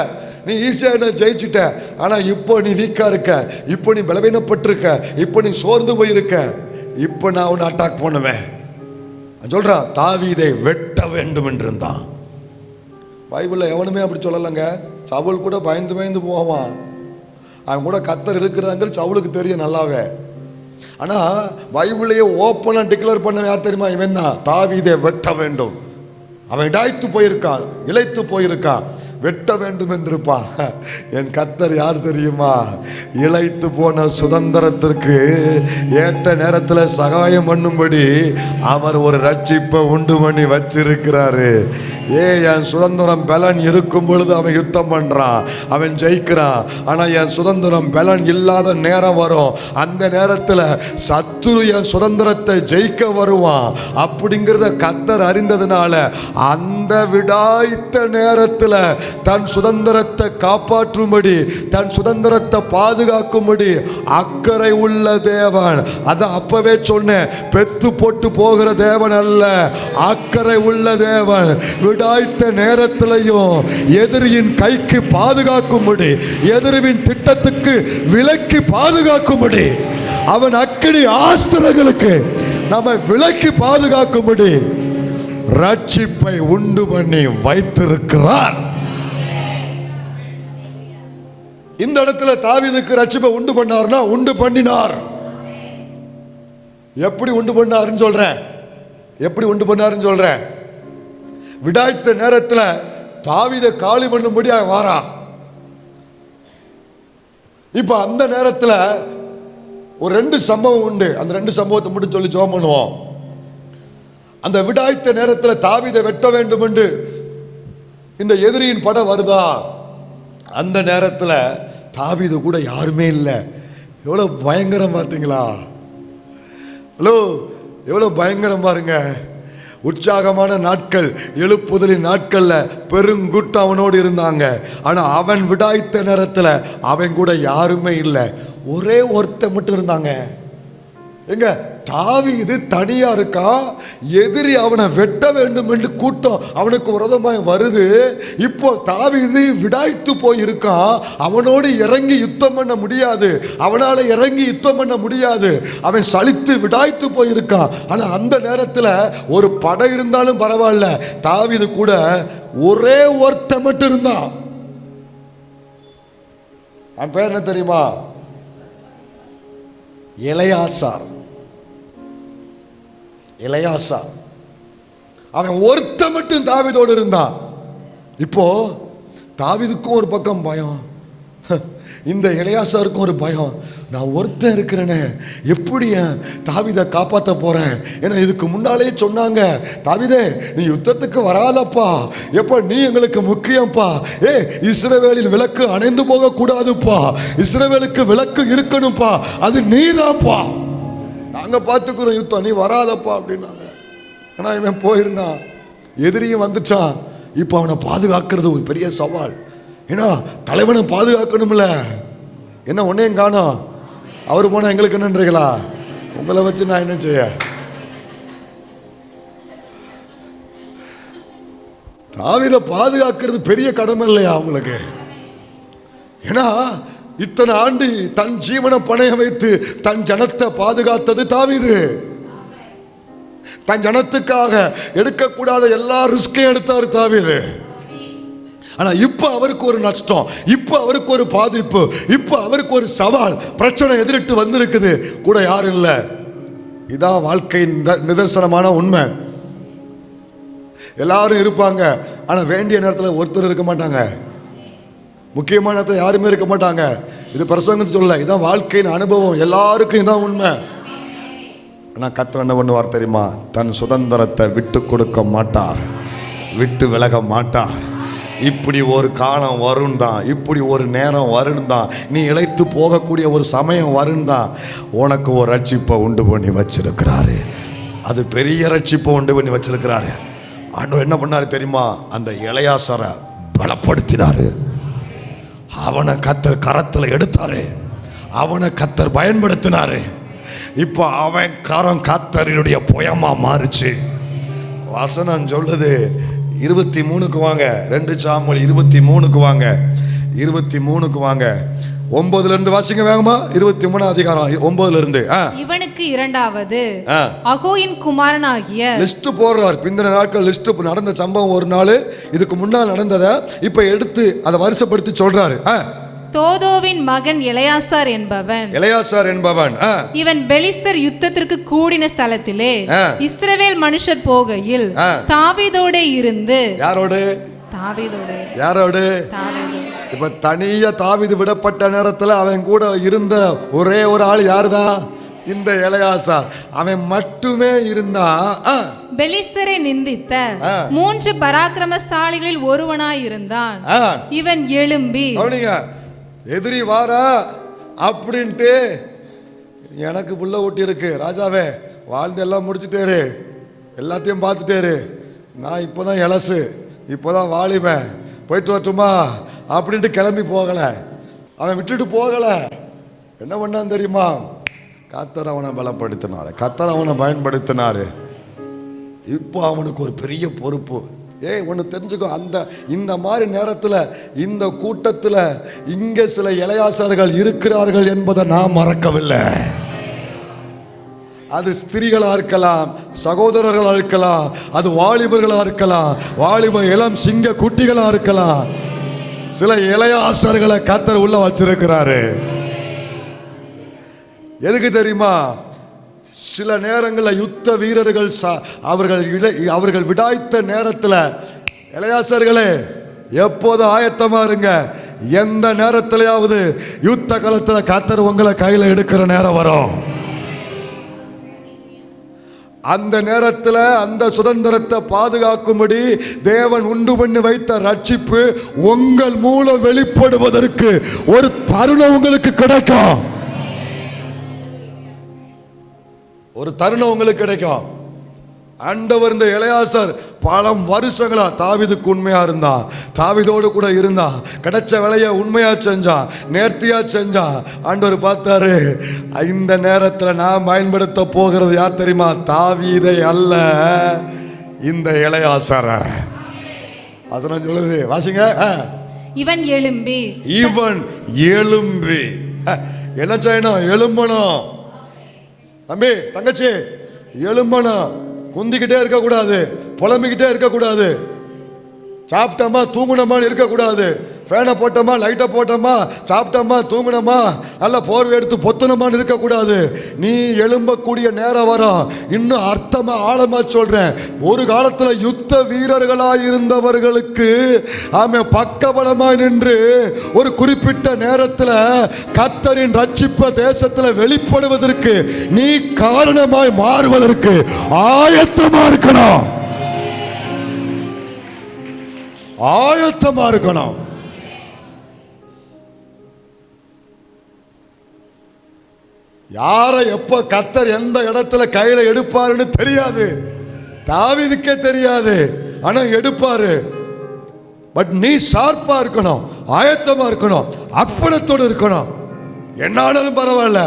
நீ ஈஸியா என்ன ஜெயிச்சிட்ட. ஆனா இப்போ நீ வீக்கா இருக்க, இப்போ நீ பலவீனப்பட்டிருக்க, இப்போ நீ சோர்ந்து போயிருக்க, இப்போ நான் உன்னை அட்டாக் பண்ணுவேன் சொல்றான். தாவீதை வெட்ட வேண்டும் என்று இருந்தான். பைபிளில் எவனுமே அப்படி சொல்லலைங்க. சவுல் கூட பயந்து போவான். அவன் கூட கர்த்தர் இருக்கிறாங்க சவுலுக்கு தெரியும் நல்லாவே. ஆனா பைபிளையே ஓப்பனா டிக்ளேர் பண்ண யார் தெரியுமா? இவன் தான். தாவீதை வெட்ட வேண்டும். அவன் இளைத்து போயிருக்கான், வெட்ட வேண்டும் என்றிருப்பான். என் கர்த்தர் யார் தெரியுமா? இளைத்து போன சுதந்திரத்திற்கு ஏற்ற நேரத்தில் சகாயம் பண்ணும்படி அவர் ஒரு ரட்சிப்பை உண்டு பண்ணி வச்சிருக்கிறாரு. என் சுதந்திரம் பலன் இருக்கும் பொழுது அவன் யுத்தம் பண்றான், அவன் ஜெயிக்கிறான். ஆனா என் சுதந்திரம் பலன் இல்லாத நேரம் வரும், அந்த நேரத்தில் சத்துரு என் சுதந்திரத்தை ஜெயிக்க வருவான். அப்படிங்கிறத கர்த்தர் அறிந்ததுனால அந்த விடாய்த்த நேரத்தில் தன் சுதந்திரத்தை காப்பாற்றும்படி, தன் சுதந்திரத்தை பாதுகாக்கும்படி அக்கறை உள்ள தேவன். அத அப்பவே சொன்னேன், பெத்து போட்டு போகிற தேவன் அல்ல, அக்கறை உள்ள தேவன். விடாய்த்த நேரத்திலையும் எதிரியின் கைக்கு பாதுகாக்கும்படி, எதிரின் திட்டத்துக்கு விலக்கி பாதுகாக்கும்படி, அவன் அக்கினி ஆஸ்திரங்களுக்கு நம்ம விலக்கி பாதுகாக்கும்படி ரட்சிப்பை உண்டு பண்ணி வைத்திருக்கிறார். இந்த இடத்துல தாவீதுக்கு ரட்சிப்பை உண்டு பண்ணார்னா உண்டு பண்ணினார். எப்படி உண்டு பண்ணாருன்னு சொல்றேன், விடாய்த்த நேரத்தில் தாவீதை காலி பண்ணும்படி அவன் வாரான். இப்ப அந்த நேரத்தில் ஒரு 2 சம்பவம் உண்டு. அந்த 2 சம்பவத்தை மட்டும் சொல்லி ஜெபம் பண்ணுவோம். அந்த விடாய்த்த நேரத்தில் தாவீதை வெட்ட வேண்டும் என்று இந்த எதிரியின் படம் வருதா, அந்த நேரத்தில் தாவீது கூட யாருமே இல்லை. எவ்வளவு பயங்கரம் பார்த்தீங்களா? ஹலோ, எவ்வளவு பயங்கரம் பாருங்க. உற்சாகமான நாட்கள், எழுப்புதலின் நாட்கள்ல பெருங்கூட்டம் அவனோடு இருந்தாங்க. ஆனா அவன் விடாய்த்த நேரத்தில் அவன் கூட யாருமே இல்லை. ஒரே ஒருத்தன் மட்டும் இருந்தாங்க. எங்க தாவீது தனியா இருக்கான். எதிரி அவனை வெட்ட வேண்டும் என்று கூட்டம் அவனுக்கு விரோதமாய் வருது. இப்போ தாவீது விடாய்த்து போய் இருக்கான். அவனோடு இறங்கி யுத்தம் பண்ண முடியாது. அவனால இறங்கி யுத்தம் பண்ண முடியாது. அவன் சலித்து விடாய்த்து போய் இருக்கான். ஆனா அந்த நேரத்தில் ஒரு படை இருந்தாலும் பரவாயில்ல, தாவீது கூட ஒரே ஒருத்தன் மட்டும் இருந்தான். அவன் பேர் என்ன தெரியுமா? எலெயாசார். எலெயாசார். அவன் ஒருத்த மட்டும் தாவீதோடு இருந்தான். இப்போ தாவீதுக்கும் ஒரு பக்கம் பயம், இந்த எலெயாசாருக்கும் ஒரு பயம். நான் ஒருத்தன் இருக்கிறேனே, எப்படி தாவீதை காப்பாற்ற போறேன்? ஏன்னா இதுக்கு முன்னாலே சொன்னாங்க, தாவீதே நீ யுத்தத்துக்கு வராதப்பா, எப்ப நீ எங்களுக்கு முக்கியம்ப்பா. இஸ்ரவேலில் விளக்கு அணைந்து போக கூடாதுப்பா, இஸ்ரவேலுக்கு விளக்கு இருக்கணும்ப்பா, அது நீதான்ப்பா, நாங்க பார்த்துக்கிறோம் யுத்தம், நீ வராதப்பா அப்படின்னாங்க. ஆனா இவன் போயிருந்தான், எதிரியும் வந்துட்டான். இப்போ அவனை பாதுகாக்கிறது ஒரு பெரிய சவால். ஏன்னா தலைவனை பாதுகாக்கணும்ல. என்ன ஒன்னையும் காணோம், அவர் போனா எங்களுக்கு என்னன்றீங்களா? உங்களை வச்சு நான் என்ன செய்ய? தாவீதை பாதுகாக்கிறது பெரிய கடமை இல்லையா உங்களுக்கு? ஏன்னா இத்தனை ஆண்டு தன் ஜீவனை பணைய வைத்து தன் ஜனத்தை பாதுகாத்தது தாவீது. தன் ஜனத்துக்காக எடுக்கக்கூடாத எல்லா ரிஸ்கையும் எடுத்தாரு தாவீது. ஆனா இப்ப அவருக்கு ஒரு நஷ்டம், இப்ப அவருக்கு ஒரு பாதிப்பு, இப்ப அவருக்கு ஒரு சவால், பிரச்சனை எதிரிட்டு வந்திருக்குது. கூட யாரும் இல்லை. இதான் வாழ்க்கையின் நிதர்சனமான உண்மை. எல்லாரும் இருப்பாங்க, ஆனா வேண்டிய நேரத்தில் ஒருத்தர் இருக்க மாட்டாங்க. முக்கியமான நேரத்தில் யாருமே இருக்க மாட்டாங்க. இது பிரசங்கத்தை சொல்ல, இதான் வாழ்க்கையின் அனுபவம். எல்லாருக்கும் இதான் உண்மை. ஆனா கர்த்தர் என்ன பண்ணுவார் தெரியுமா? தன் சுதந்திரத்தை விட்டு கொடுக்க மாட்டார், விட்டு விலக மாட்டார். இப்படி ஒரு காலம் வரும் தான், இப்படி ஒரு நேரம் வரும் தான், நீ இழைத்து போகக்கூடிய ஒரு சமயம் வரும் தான். உனக்கு ஒரு ரட்சிப்பை உண்டு பண்ணி வச்சிருக்கிறாரு. அது பெரிய ரட்சிப்பை உண்டு பண்ணி வச்சிருக்கிறாரு. ஆண்டவர் என்ன பண்ணாரு தெரியுமா? அந்த எலெயாசாரை பலப்படுத்தினாரு. அவனை கர்த்தர் கரத்தில் எடுத்தாரு, அவனை கர்த்தர் பயன்படுத்தினாரு. இப்போ அவன் கரம் கர்த்தருடைய புயமா மாறுச்சு. வசனம் சொல்லுது 23க்கு வாங்க, 2 சாமுவேல் 23க்கு வாங்க, 23க்கு வாங்க. 9ல இருந்து வாசிங்க வேகமா. 23 அதிகாரம் 9ல இருந்து. இவனுக்கு இரண்டாவது அகோயின் குமாரனாகிய லிஸ்ட் போடுறார். பிந்தின நாட்கள் லிஸ்ட் நடந்த சம்பவம் ஒரு நாள், இதுக்கு முன்னால் நடந்ததை இப்ப எடுத்து அதை வரிசைப்படுத்தி சொல்றாரு. தோதோவின் மகன் எலெயாசார் என்பவன். எலெயாசார் என்பவன் இவன் பெலிஸ்தர் யுத்தத்திற்கு கூடின ஸ்தலத்திலே இஸ்ரவேல் மனுஷர் போகையில் தாவீதோட இருந்து. யாரோடு? தாவீதோடு. யாரோடு? தாவீது. இப்ப தனியா தாவீது விடப்பட்ட நேரத்தில் அவன் கூட இருந்த ஒரே ஒரு ஆள் யாருதான்? இந்த எலெயாசார். அவன் மட்டுமே இருந்தான். பெலிஸ்தரை நிந்தித்த 3 பராக்கிரமசாலிகளில் ஒருவனாய் இருந்தான். இவன் எழும்பி, எதிரி வாரா அப்படின்ட்டு, எனக்கு புள்ள ஊட்டி இருக்கு ராஜாவே, வாழ்ந்து எல்லாம் முடிச்சுட்டேரு, எல்லாத்தையும் பார்த்துட்டேரு, நான் இப்போதான் இளசு, இப்போதான் வாலிபன், போயிட்டு வரட்டுமா அப்படின்ட்டு கிளம்பி போகலை. அவன் விட்டுட்டு போகலை. என்ன பண்ணான்னு தெரியுமா? கர்த்தர் அவனை பலப்படுத்தினாரு, கர்த்தர் அவனை பயன்படுத்தினாரு. இப்போ அவனுக்கு ஒரு பெரிய பொறுப்பு. ஒன்று தெரிஞ்சுக்கோ, இந்த மாதிரி நேரத்தில் இந்த கூட்டத்தில் இங்கே சில எலெயாசார்கள் இருக்கிறார்கள் என்பதை நான் மறக்கவில்லை. அது ஸ்திரீகளாக இருக்கலாம், சகோதரர்களாக இருக்கலாம், அது வாலிபர்களாக இருக்கலாம், வாலிப இளம் சிங்க குட்டிகளாக இருக்கலாம். சில எலெயாசார்களை கர்த்தர் உள்ள வச்சிருக்கிறாரு. எதுக்கு தெரியுமா? சில நேரங்களில் யுத்த வீரர்கள் அவர்கள் விடாய்த்த நேரத்தில், எலெயாசார்களே எப்போதும் ஆயத்தமா இருங்க, எந்த நேரத்திலேயாவது யுத்த காலத்துல கர்த்தர் உங்களை கையில எடுக்கிற நேரம் வரும். அந்த நேரத்தில் அந்த சுதந்திரத்தை பாதுகாக்கும்படி தேவன் உண்டு பண்ணி வைத்த ரட்சிப்பு உங்கள் மூலம் வெளிப்படுவதற்கு ஒரு தருணம் உங்களுக்கு கிடைக்கும். ஒரு தருணம் உங்களுக்கு கிடைக்கும். ஆண்டவர் இந்த எலெயாசார் பல வருஷங்களா தாவீதுக்கு உண்மையா இருந்தான், தாவீதோடு கூட இருந்தான், கிடைச்ச வேலையை உண்மையா செஞ்சான், நேர்த்தியா செஞ்சான். ஆண்டவர் பார்த்தாரு, இந்த நேரத்தில் நான் பயன்படுத்த போகிறது யார் தெரியுமா? தாவீதை அல்ல, இந்த எலெயாசார. வசனம் சொல்லுது, வாசிங்க. இவன் எழும்பி என்ன செய்யணும்? எழும்பணும். தம்பி தங்கச்சி, எழும்பணும். குந்திக்கிட்டே இருக்கக்கூடாது, புலம்பிக்கிட்டே இருக்கக்கூடாது, சாப்பிட்டோமா தூங்குனோமான்னு இருக்கக்கூடாது, ஃபேனை போட்டோமா லைட்டை போட்டோமா சாப்பிட்டோமா தூங்குனோமா நல்ல போர்வை எடுத்து பொத்துனோமான்னு இருக்கக்கூடாது. நீ எழும்பக்கூடிய நேரம் வரும். இன்னும் அர்த்தமா ஆழமா சொல்றேன், ஒரு காலத்துல யுத்த வீரர்களாய் இருந்தவர்களுக்கு ஆமே பக்கபலமாய் நின்று ஒரு குறிப்பிட்ட நேரத்தில் கர்த்தரின் ரட்சிப்ப தேசத்தில் வெளிப்படுவதற்கு நீ காரணமாய் மாறுவதற்கு ஆயத்தமா இருக்கணும். ஆயத்தமா இருக்கணும். யாரை எப்ப கர்த்தர் எந்த இடத்துல கையில எடுப்பாருன்னு தெரியாது, தாவீதுக்கே தெரியாது, ஆனா எடுப்பாரு. பட் நீ ஷார்ப்பா இருக்கணும், ஆயத்தமா இருக்கணும், அர்ப்பணத்தோடு இருக்கணும். என்னாலும் பரவாயில்ல.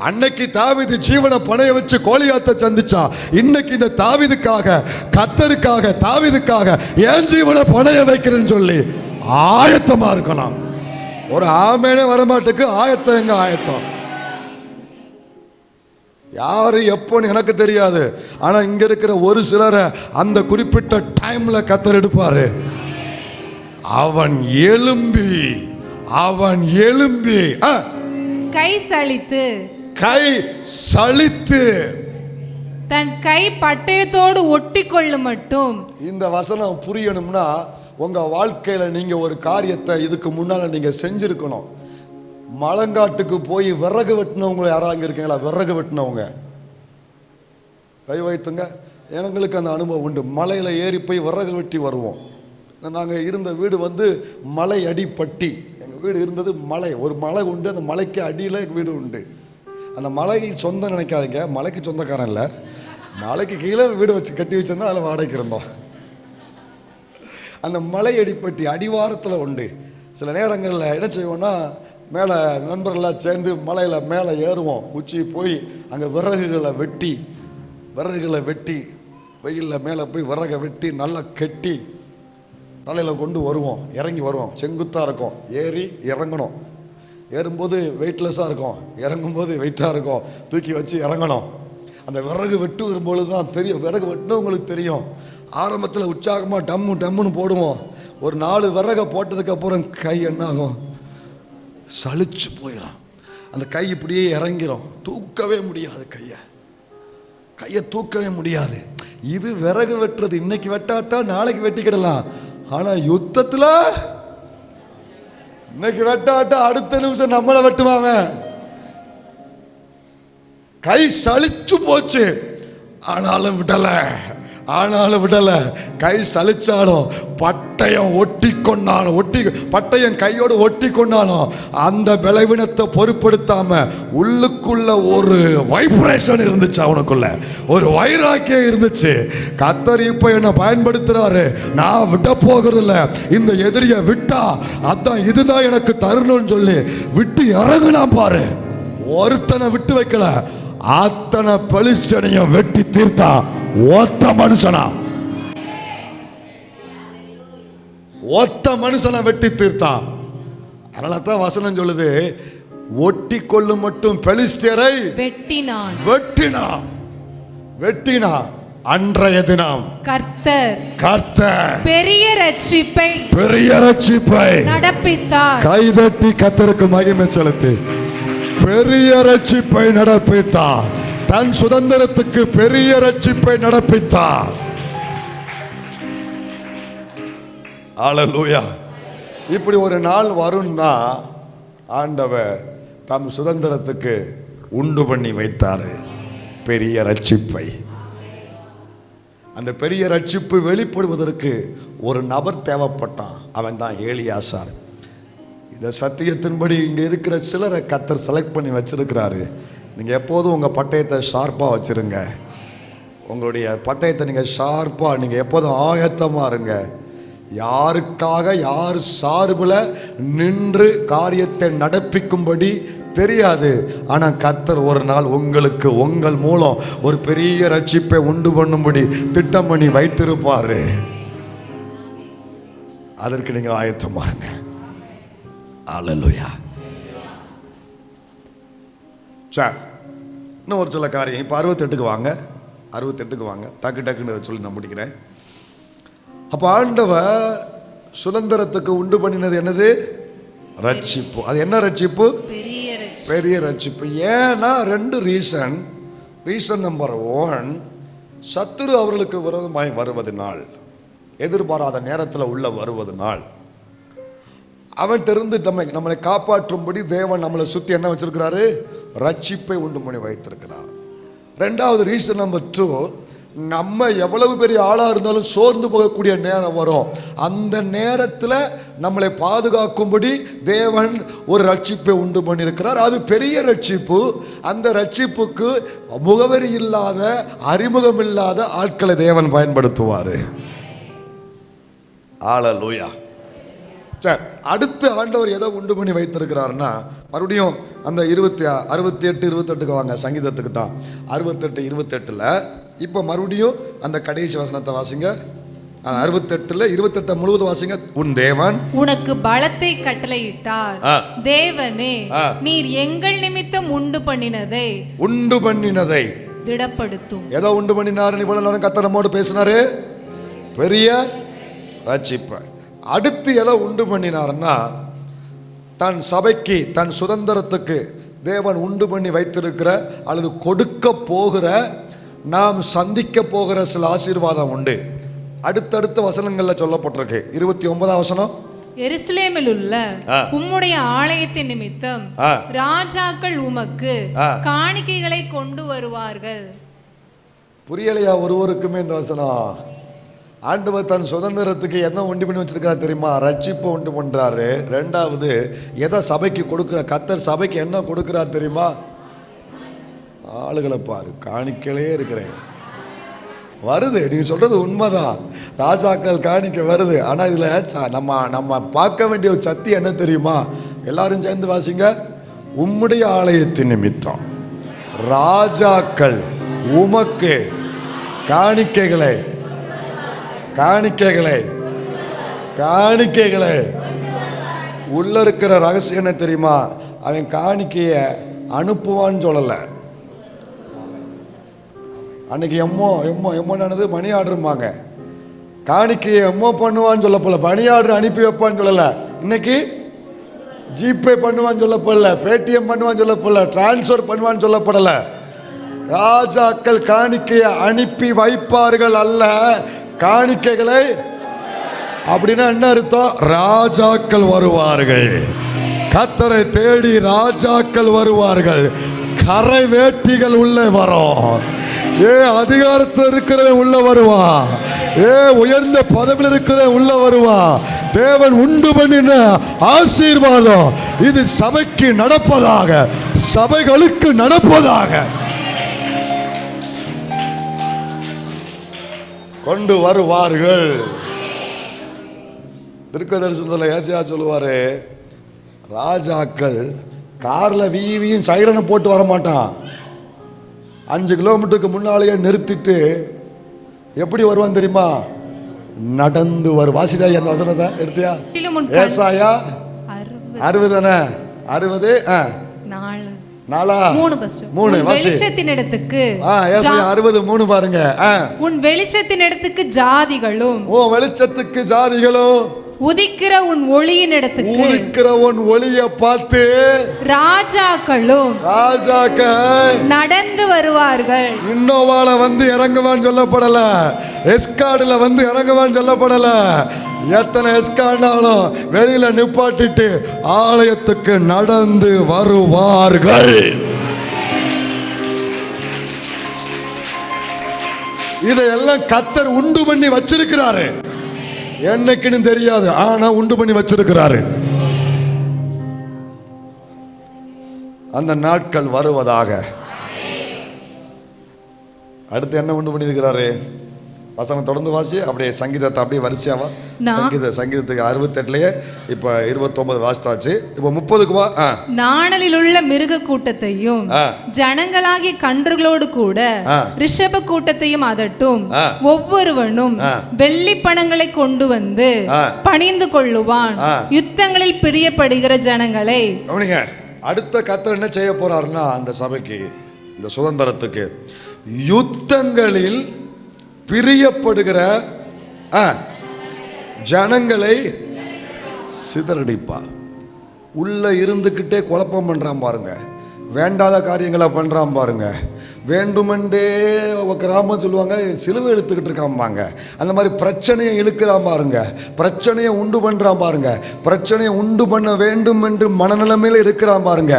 அன்னைக்கு தாவீது ஜீவனை பணைய வச்சு கோலியாத்தை சந்திச்சான். இன்னைக்கு இந்த தாவீதுக்காக, கர்த்தருக்காக, தாவீதுக்காக ஏன் ஜீவனை பணைய வைக்கிறேன்னு சொல்லி ஆயத்தமா இருக்கணும். ஒரு ஆமேனே வரமாட்டுக்கு ஆயத்தம். எங்க ஆயத்தம்? யாரு எப்போன்னு எனக்கு தெரியாது, ஆனா இங்க இருக்கிற ஒரு சிலரை அந்த குறிப்பிட்ட டைம்ல கர்த்தர் எடுப்பாரு. அவன் எழும்பி கை சலித்து தன் கை பட்டயத்தோடு ஒட்டி கொள்ளும் மட்டும். இந்த வசனம் புரியணும்னா உங்க வாழ்க்கையில நீங்க ஒரு காரியத்தை இதுக்கு முன்னால நீங்க செஞ்சிருக்கணும். மலங்காட்டுக்கு போய் விறகு வெட்டினவங்க யாராங்க இருக்கீங்களா? விறகு வெட்டினவங்க கை வைத்துங்க. எங்களுக்கு அந்த அனுபவம் உண்டு. மலையில் ஏறி போய் விறகு வெட்டி வருவோம். நாங்கள் இருந்த வீடு மலை அடிப்பட்டி. எங்கள் வீடு இருந்தது மலை, ஒரு மலை உண்டு, அந்த மலைக்கு அடியில் எங்கள் வீடு உண்டு. அந்த மலைக்கு சொந்தம் நினைக்காதீங்க, மலைக்கு சொந்தக்காரன் இல்லை, மலைக்கு கீழே வீடு வச்சு கட்டி வச்சிருந்தா அதில் வாடகைக்கு இருந்தோம். அந்த மலை அடிப்பட்டி அடிவாரத்தில் உண்டு. சில நேரங்களில் என்ன செய்வோன்னா, மேலே நண்பர்களாக சேர்ந்து மலையில் மேலே ஏறுவோம். உச்சி போய் அங்கே விறகுகளை வெட்டி வெயிலில் மேலே போய் விறகை வெட்டி நல்லா கெட்டி தலையில் கொண்டு வருவோம். இறங்கி வருவோம். செங்குத்தாக இருக்கும், ஏறி இறங்கணும். ஏறும்போது வெயிட்லெஸ்ஸாக இருக்கும், இறங்கும்போது வெயிட்டாக இருக்கும். தூக்கி வச்சு இறங்கணும். அந்த விறகு வெட்டு வரும்பொழுது தான் தெரியும், விறகு வெட்டினவங்களுக்கு தெரியும். ஆரம்பத்தில் உற்சாகமாக டம்முன்னு போடுவோம். ஒரு 4 விறகை போட்டதுக்கப்புறம் கை என்ன ஆகும்? சலிச்சு போயிடும். அந்த கை இப்படியே இறங்கிரும். தூக்கவே முடியாது, கையை தூக்கவே முடியாது. இது விறகு வெட்டுறது. இன்னைக்கு வெட்டாட்டா நாளைக்கு வெட்டிக்கிடலாம். ஆனா யுத்தத்துல இன்னைக்கு வெட்டாட்டா அடுத்த நிமிஷம் நம்மளை வெட்டுவாங்க. கை சலிச்சு போச்சு, ஆனாலும் விடல. கை சலிச்சாலும் பட்டயம் கையோடு ஒட்டி கொண்டாலும் அந்த பலவீனத்தை பொருட்படுத்தாம உள்ளுக்குள்ள ஒரு வைப்ரேஷன் இருந்துச்சு, அவனுக்குள்ள ஒரு வைராக்கியம் இருந்துச்சு. கர்த்தர் இப்ப என்ன பயன்படுத்துறாரு, நான் விட போகிறது இல்லை. இந்த எதிரியை விட்டா அதான் இதுதான் எனக்கு தருணும்னு சொல்லி விட்டு இறங்குனா பாரு. ஒருத்தனை விட்டு வைக்கல, அத்தனை பலிஸ்தனையும் வெட்டி தீர்த்தா. ஒத்த மனுஷனை வெட்டி தீர்த்தான். அதனால தான் வசனம் சொல்லுது, ஒட்டி கொள்ளும் மட்டும் பெலிஸ்தியரை வெட்டினான். அன்றைய தினம் கர்த்தர் பெரிய ரட்சிப்பை நடப்பித்தார். கைதட்டி கர்த்தருக்கு மகிமை செலுத்தி பெரிய ரட்சிப்பை நடப்பித்தார். தன் சுதந்திரத்துக்கு பெரிய ரட்சிப்பை நடப்பித்தார். அல்லேலூயா. இப்படி ஒரு நாள் வரும்னா ஆண்டவர் தம் சுதந்திரத்துக்கு உண்டு பண்ணி வைத்தாரு பெரிய ரட்சிப்பை. அந்த பெரிய ரட்சிப்பு வெளிப்படுவதற்கு ஒரு நபர் தேவைப்பட்டான். அவன் தான் ஏலியாசார். இந்த சத்தியத்தின்படி இங்கே இருக்கிற சிலரை கர்த்தர் செலக்ட் பண்ணி வச்சிருக்கிறாரு. நீங்கள் எப்போதும் உங்கள் பட்டயத்தை ஷார்ப்பாக வச்சுருங்க. உங்களுடைய பட்டயத்தை நீங்கள் ஷார்ப்பாக, நீங்கள் எப்போதும் ஆயத்தமாக இருங்க. யாருக்காக யார் சார்பில் நின்று காரியத்தை நடப்பிக்கும்படி தெரியாது. ஆனால் கர்த்தர் ஒரு நாள் உங்களுக்கு உங்கள் மூலம் ஒரு பெரிய ரட்சிப்பை உண்டு பண்ணும்படி திட்டம் பண்ணி வைத்திருப்பாரு. அதற்கு நீங்கள் ஆயத்தமாக இருங்க. அல்லேலூயா. சார், இன்னும் ஒரு சில காரியம். இப்போ 68க்கு வாங்க. 68க்கு வாங்க. டக்குன்னு சொல்லி நான் முடிக்கிறேன். அப்போ ஆண்டவர் சுதந்திரத்துக்கு உண்டு பண்ணினது என்னது? ரட்சிப்பு. அது என்ன ரட்சிப்பு? பெரிய ரட்சிப்பு. ஏன்னா 2 ரீசன். நம்பர் 1, சத்துரு அவர்களுக்கு விரோதமாய் வருவதனால், எதிர்பாராத நேரத்தில் உள்ள வருவதனால், அவன் தெரிந்து நம்மளை காப்பாற்றும்படி தேவன் நம்மளை சுற்றி என்ன வச்சிருக்கிறாரு? ரட்சிப்பை உண்டு பண்ணி வைத்திருக்கிறார். 2வது ரீசன் நம்பர் 2, நம்ம எவ்வளவு பெரிய ஆளாக இருந்தாலும் சோர்ந்து போகக்கூடிய நேரம் வரும். அந்த நேரத்தில் நம்மளை பாதுகாக்கும்படி தேவன் ஒரு ரட்சிப்பை உண்டு பண்ணியிருக்கிறார். அது பெரிய ரட்சிப்பு. அந்த ரட்சிப்புக்கு முகவரி இல்லாத, அறிமுகம் இல்லாத ஆட்களை தேவன் பயன்படுத்துவார். அல்லேலூயா. சரி, அடுத்து ஆண்டவர் எதை உண்டு பண்ணி வைத்திருக்கிறார்னா, மறுபடியும் அந்த 68 வாங்க. சங்கீதத்துக்கு தான் 68 இப்போ மறுபடியும் அந்த கடைசி வசனத்தை வாசிங்க. 68 முழுவதும் வாசிங்க. உன் தேவன் உனக்கு பலத்தை கட்டளையிட்டார். தேவனே, நீர் எங்கள் நிமித்தம் உண்டு பண்ணினதை திடப்படுத்தும். எதை உண்டு பண்ணினாரு? இவ்வளவு நேரம் கர்த்தர் நம்மோடு பேசினாரு, பெரிய ரட்சிப்பை. அடுத்து எதை உண்டு பண்ணினார்னா, தன் சபைக்கு, தன் சுதந்திரத்துக்கு தேவன் உண்டு பண்ணி வைத்திருக்கிற அல்லது கொடுக்க போகிற, நாம் சந்திக்க போகிற சில ஆசீர்வாதம் உண்டு. அடுத்தடுத்த வசனங்கள்ல சொல்லப்பட்டிருக்கு. 29ஆம் வசனம், எருசலேமில் உள்ள உம்முடைய ஆலயத்தின் நிமித்தம் ராஜாக்கள் உமக்கு காணிக்கைகளை கொண்டு வருவார்கள். புரியலையா ஒருவருக்குமே இந்த வசனம்? ஆண்டவர் தன் சுதந்திரத்துக்கு என்ன உண்டு பண்ணி வச்சிருக்கிறார் தெரியுமா? ரட்சிப்பை உண்டு பண்றாரு. 2வது எதை சபைக்கு கொடுக்கிற? கர்த்தர் சபைக்கு என்ன கொடுக்கிறார் தெரியுமா? ஆளுகளை பாரு, காணிக்கையிலே இருக்கிறேன். வருது, நீங்க சொல்றது உண்மைதான். ராஜாக்கள் காணிக்க வருது. ஆனா இதுல நம்ம பார்க்க வேண்டிய ஒரு சத்தியம் என்ன தெரியுமா? எல்லாரும் சேர்ந்து வாசிங்க. உம்முடைய ஆலயத்தின் நிமித்தம் ராஜாக்கள் உமக்கு காணிக்கைகளை உள்ள இருக்கிற ரகசியம் என்ன தெரியுமா? அவன் காணிக்கைய அனுப்புவான்னு சொல்லல. அன்னைக்கு எம்மோனானது மணி ஆர்டருமாங்க. காணிக்கையை எம்மோ பண்ணுவான்னு சொல்லப்படல, மணி ஆர்டர் அனுப்பி வைப்பான்னு சொல்லல. இன்னைக்கு ஜிபே பண்ணுவான்னு சொல்லப்படல, பேடிஎம் பண்ணுவான்னு சொல்லப்படல, டிரான்ஸ்ஃபர் பண்ணுவான்னு சொல்லப்படல. ராஜாக்கள் காணிக்கையை அனுப்பி வைப்பார்கள் அல்ல, காணிக்கைகளை. அப்படின்னா என்ன அர்த்தம்? ராஜாக்கள் வருவார்கள். கர்த்தரை தேடி ராஜாக்கள் வருவார்கள். கரை வேட்டிகள் உள்ளே வரும். அதிகாரத்தில் இருக்கிறவன் உள்ள வருவான். உயர்ந்த பதவியில் இருக்கிறவன் உள்ள வருவான். தேவன் உண்டு பண்ணின ஆசீர்வாதம் இது சபைக்கு நடப்பதாக, சபைகளுக்கு நடப்பதாக கொண்டு வருவார்கள். தீர்க்கதரிசனத்தில் ஏசாயா சொல்லுவாரு, ராஜாக்கள் கார்ல வீவியும் சைரனை போட்டு வர மாட்டான். 5 கிலோமீட்டருக்கு முன்னாலேயே நிறுத்திட்டு எப்படி வருவான் தெரியுமா? நடந்து வரும். வாசிதா அந்த வசனத்தை எடுத்தியா? ஏசாயா 60 60 பாருங்க. உன் வெளிச்சத்தின் இடத்துக்கு ஜாதிகளும், வெளிச்சத்துக்கு ஜாதிகளும் உதிக்கிற உன் ஒளியின் ஒளியை பார்த்து ராஜாக்கள் நடந்து வருவார்கள். இன்னோவால வந்து இறங்குவான்னு சொல்லப்படல, எஸ்கார்டுல வந்து இறங்குவான்னு சொல்லப்படல. எத்தனை எஸ்காண்டாலும் வெளியில நிப்பாட்டிட்டு ஆலயத்துக்கு நடந்து வருவார்கள். இதையெல்லாம் கர்த்தர் உண்டு பண்ணி வச்சிருக்கிறாரு. என்னைக்குன்னு தெரியாது, ஆனா உண்டு பண்ணி வச்சிருக்கிறாரு. அந்த நாட்கள் வருவதாக. அடுத்து என்ன உண்டு பண்ணியிருக்கிறாரு? வசனம் தொடர்ந்து வாசி. அப்படியே சங்கீதத்தை அப்படியே வரிசையாவா. சங்கீதத்துக்கு 68லயே இப்ப 29 வாசித்தாச்சு. இப்ப 30க்கு வா. நாணலில் உள்ள மிருக கூட்டத்தையும் ஜனங்களாகிய கன்றுகளோடு கூட ரிஷப கூட்டத்தையும் அதட்டும். ஒவ்வொருவனும் வெள்ளி பணங்களை கொண்டு வந்து பணிந்து கொள்ளுவான். யுத்தங்களில் பிரியப்படுகிற ஜனங்களை. அடுத்த கர்த்தர் என்ன செய்ய போறாருன்னா, அந்த சபைக்கு, இந்த சுதந்திரத்துக்கு யுத்தங்களில் பிரியப்படுகிற ஜனங்களை சிதறடிப்பா. உள்ள இருந்துக்கிட்டே குழப்பம் பண்றான் பாருங்க, வேண்டாத காரியங்களை பண்றான் பாருங்க, வேண்டுமென்றே கிராமம் சொல்லுவாங்க சிலுவை இழுத்துக்கிட்டு இருக்காம்பாங்க. அந்த மாதிரி பிரச்சனையை இழுக்கிறான் பாருங்க, பிரச்சனையை உண்டு பண்ணுறான் பாருங்க, பிரச்சனையை உண்டு பண்ண வேண்டும் என்று மனநிலைமையில் இருக்கிறான் பாருங்க.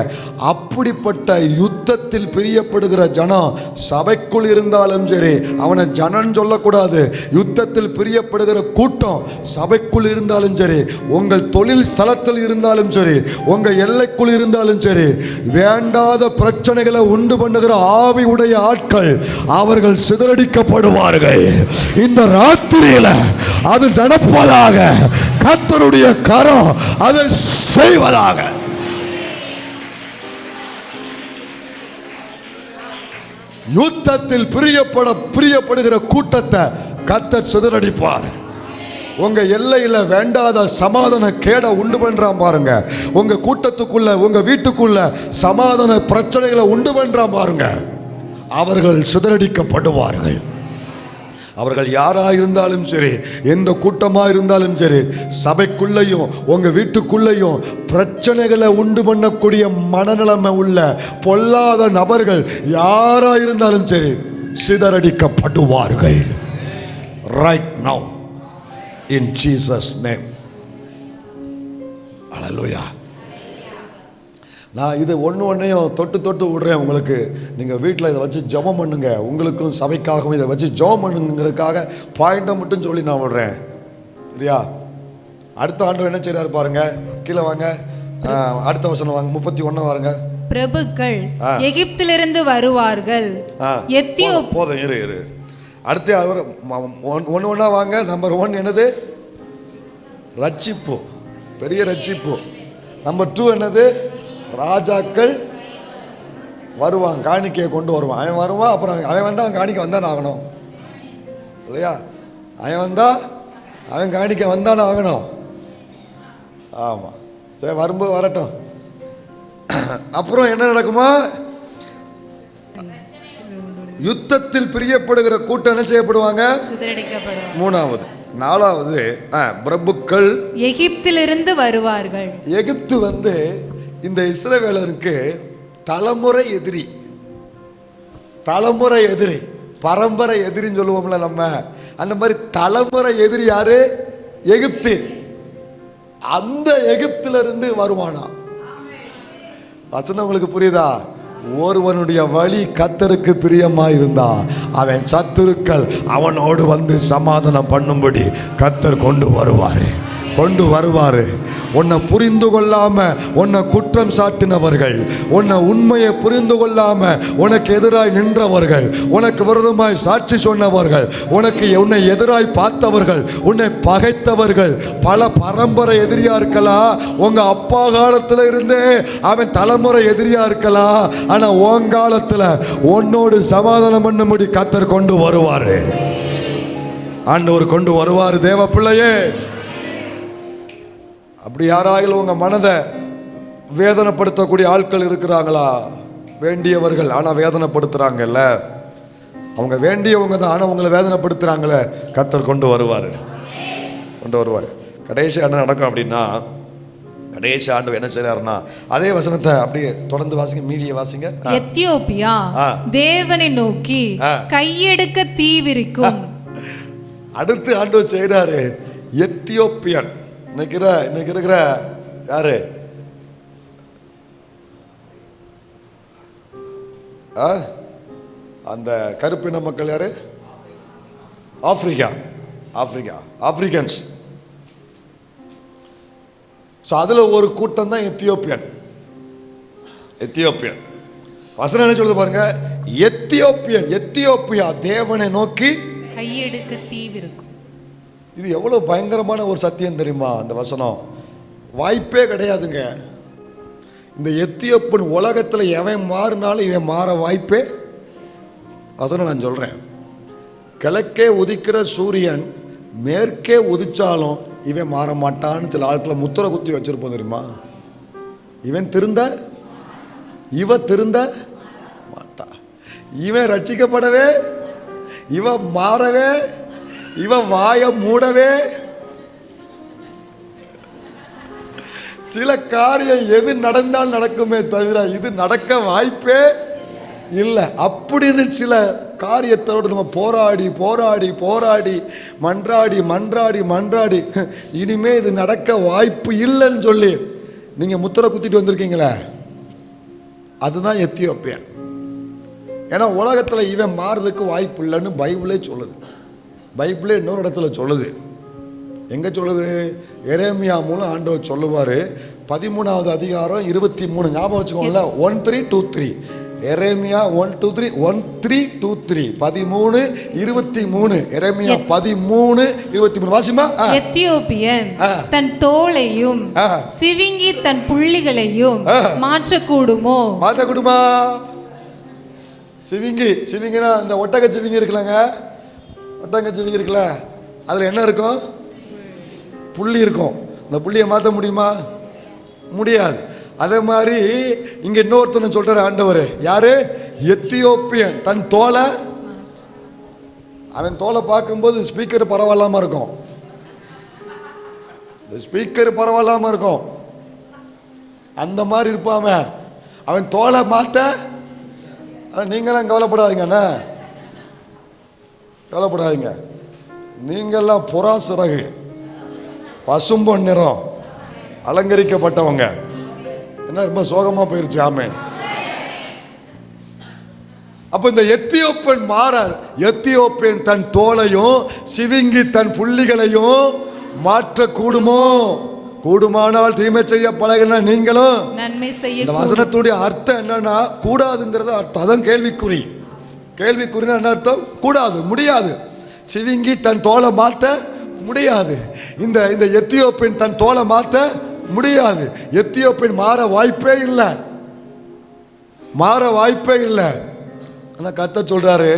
அப்படிப்பட்ட யுத்தத்தில் பிரியப்படுகிற ஜனம் சபைக்குள் இருந்தாலும் சரி, அவனை ஜனம் சொல்லக்கூடாது. யுத்தத்தில் பிரியப்படுகிற கூட்டம் சபைக்குள் இருந்தாலும் சரி, உங்கள் தொழில் ஸ்தலத்தில் இருந்தாலும் சரி, உங்கள் எல்லைக்குள் இருந்தாலும் சரி, வேண்டாத பிரச்சனைகளை உண்டு பண்ணுகிற ஆவி உடைய ஆட்கள் அவர்கள் சிதறடிக்கப்படுவார்கள். இந்த ராத்திரியில அது நடப்பதாக. கர்த்தருடைய கரம் அதை செய்வதாக. யுத்தத்தில் பிரியப்படுகிற கூட்டத்தை கர்த்தர் சிதறடிப்பார். உங்க எல்லையில வேண்டாத சமாதான கேட உண்டு பண்றான் பாருங்க. உங்க கூட்டத்துக்குள்ள, உங்க வீட்டுக்குள்ள சமாதான பிரச்சனைகளை உண்டு பண்றான் பாருங்க. அவர்கள் சிதறடிக்கப்படுவார்கள். அவர்கள் யாரா இருந்தாலும் சரி, எந்த கூட்டமா இருந்தாலும் சரி, சபைக்குள்ளையும் உங்க வீட்டுக்குள்ளையும் பிரச்சனைகளை உண்டு பண்ணக்கூடிய மனநிலைமை உள்ள பொல்லாத நபர்கள் யாரா இருந்தாலும் சரி சிதறடிக்கப்படுவார்கள். Right now in Jesus name. அல்லேலூயா. நான் இது ஒன்றையும் தொட்டு விடுறேன் உங்களுக்கு. நீங்கள் வீட்டில் இதை வச்சு ஜெபம் பண்ணுங்க. உங்களுக்கும் சபைக்காகவும் இதை வச்சு ஜெபம் பண்ணுங்கிறதுக்காக பாயிண்டை மட்டும் சொல்லி நான் விடுறேன். சரியா? அடுத்த ஆண்டு என்ன செய்றாரு பாருங்க. கீழே வாங்க, அடுத்த வசனம் வாங்க, 31 வாருங்க. பிரபுக்கள் எகிப்திலிருந்து வருவார்கள். போதும், இரு. அடுத்து அவர் ஒன்று வாங்க. நம்பர் 1 என்னது? ரட்சிப்பு, பெரிய ரட்சிப்பு. நம்பர் 2 என்னது? ராஜாக்கள் வருவான், காணிக்கையை கொண்டு வருவான். அவன் வருவான், அப்புறம் அவன் வந்தால் அவன் காணிக்கை வந்தான் ஆகணும் இல்லையா? அவன் வந்தால் அவன் காணிக்கை வந்தான் ஆகணும். ஆமாம், சரி, வரும்போது வரட்டும். அப்புறம் என்ன நடக்குமா? யுத்தத்தில் பிரியப்படுகிற கூட்டம் என்ன செய்யப்படுவாங்க? 3வது. 4வது பிரபுக்கள் எகிப்திலிருந்து வருவார்கள். எகிப்து இந்த இஸ்ரவேலருக்கு தலைமுறை எதிரி, பரம்பரை எதிரின்னு சொல்லுவோம்ல நம்ம. அந்த மாதிரி தலைமுறை எதிரி யாரு? எகிப்து. அந்த எகிப்திலிருந்து வருவானா. வசனம் உங்களுக்கு புரியுதா? ஒருவனுடைய வழி கர்த்தருக்கு பிரியமா இருந்தா அவன் சத்துருக்கள் அவனோடு வந்து சமாதானம் பண்ணும்படி கர்த்தர் கொண்டு வருவாரு. உன்னை புரிந்து கொள்ளாம உன்னை குற்றம் சாட்டினவர்கள், உன்னை உண்மையை புரிந்து கொள்ளாம உனக்கு எதிராய் நின்றவர்கள், உனக்கு விரோதமாய் சாட்சி சொன்னவர்கள், உன்னை எதிராய் பார்த்தவர்கள், உன்னை பகைத்தவர்கள், பல பரம்பரை எதிரியா இருக்கலாம். உங்க அப்பா காலத்துல இருந்தே அவன் தலைமுறை எதிரியா இருக்கலாம். ஆனா உன் காலத்துல உன்னோடு சமாதானம் பண்ணும்படி கர்த்தர் கொண்டு வருவாரு. ஆண்டவர் கொண்டு வருவாரு. தேவ பிள்ளையே, அப்படி யாராயிலும் உங்க மனதை வேதனைப்படுத்தக்கூடிய ஆட்கள் இருக்கிறாங்களா? வேண்டியவர்கள் ஆனா வேதனைப்படுத்துறாங்கல்ல. அவங்க வேண்டியவங்க தான், ஆனா உங்களை வேதனைப்படுத்துறாங்களே. கர்த்தர் கொண்டு வருவார். கடைசி ஆண்டு நடக்கும். அப்படின்னா கடைசி ஆண்டு என்ன செய்யறாருன்னா, அதே வசனத்தை அப்படியே தொடர்ந்து வாசிங்க, மீதியை வாசிங்க. எத்தியோப்பியா தேவனை நோக்கி கையெடுக்க தீவிரிக்கும். அடுத்து ஆண்டவர் செய்றாரு, எத்தியோப்பியன். இன்னைக்கு இருக்கிற யாரு? அந்த கருப்பின மக்கள் யாரு? ஆப்பிரிக்கன்ஸ். அதுல ஒரு கூட்டம் தான் எத்தியோப்பியன். வசனம் என்ன சொல்லுது பாருங்க, எத்தியோப்பியா தேவனை நோக்கி கையெடுக்க தீவிருக்கும். இது எவ்வளவு பயங்கரமான ஒரு சத்தியம் தெரியுமா? அந்த வசனம் வாய்ப்பே கிடையாதுங்க. இந்த எத்தியோப்பியன் உலகத்துல எவன் மாறினாலும் இவன் மாற வாய்ப்பே. வசனம் நான் சொல்றேன், கிழக்கே உதிக்கிற சூரியன் மேற்கே உதிச்சாலும் இவன் மாற மாட்டான்னு சில ஆட்களை முத்திர குத்தி வச்சிருப்போம் தெரியுமா? இவன் திருந்த மாட்டா. இவன் ரட்சிக்கப்படவே, இவன் மாறவே, இவன் வாய மூடவே. சில காரியம் எது நடந்தால் நடக்குமே தவிர இது நடக்க வாய்ப்பே இல்லை அப்படின்னு சில காரியத்தோடு நம்ம போராடி மன்றாடி இனிமே இது நடக்க வாய்ப்பு இல்லைன்னு சொல்லி நீங்க முத்திர குத்திட்டு வந்திருக்கீங்களே, அதுதான் எத்தியோப்பியன். ஏன்னா உலகத்துல இவன் மாறுறதுக்கு வாய்ப்பு இல்லைன்னு பைபிளே சொல்லுது. பைபிளே இன்னொரு இடத்துல சொல்லுது. எங்க சொல்லுது? எரேமியா மூலம் ஆண்டவர் சொல்லுவாரு. 13வது அதிகாரம் 23. ஞாபகம் வச்சுக்கோங்கள, 13:23. எரேமியா 13:23 13:23. எரேமியா 13:23 வாசிமா. எத்தியோப்பியன் தன் தோலையும் சிவிங்கி தன் புள்ளிகளையும் மாற்றக்கூடுமோ? மாற்றக்கூடுமா? சிவிங்கினா இந்த ஒட்டக சிவிங்கி இருக்கலங்க, ஒட்டக சிவிங்கி இருக்குல்ல, அதுல என்ன இருக்கும்? புள்ளி இருக்கும். அந்த புள்ளியை மாற்ற முடியுமா? முடியாது. அதே மாதிரி இங்க இன்னொருத்தனை சொல்றாரு ஆண்டவர். யாரு? எத்தியோப்பியன் தன் தோலை, அவன் தோலை பார்க்கும்போது ஸ்பீக்கர் பரவாயில்லாம இருக்கும். ஸ்பீக்கர் பரவாயில்லாம இருக்கும். அந்த மாதிரி இருப்பாம அவன் தோலை மாத்த. நீங்களாம் கவலைப்படாதீங்க. நீங்கெல்லாம் புறா சிறகு, பசும்பொன் நிறம், அலங்கரிக்கப்பட்டவங்க. என்ன ரொம்ப சோகமா போயிருச்சு. ஆமென். அப்ப இந்த எத்தியோப்பியன் எத்தியோப்பியன் தன் தோலையும் சிவிங்கி தன் புள்ளிகளையும் மாற்ற கூடுமோ? கூடுமானால் தீமை செய்ய பழகின நீங்களும் நன்மை செய்ய. இந்த வசனத்துடைய அர்த்தம் என்னன்னா கூடாதுங்கிறது அர்த்தம். அதான் கேள்விக்குறினா என்ன அர்த்தம்? கூடாது, முடியாது. சிவிங்கி தன் தோலை மாற்ற முடியாது. இந்த எத்தியோப்பியன் தன் தோலை மாற்ற முடியாது. எத்தியோப்பியன் மாற வாய்ப்பே இல்லை. ஆனா கர்த்தர் சொல்றாரு,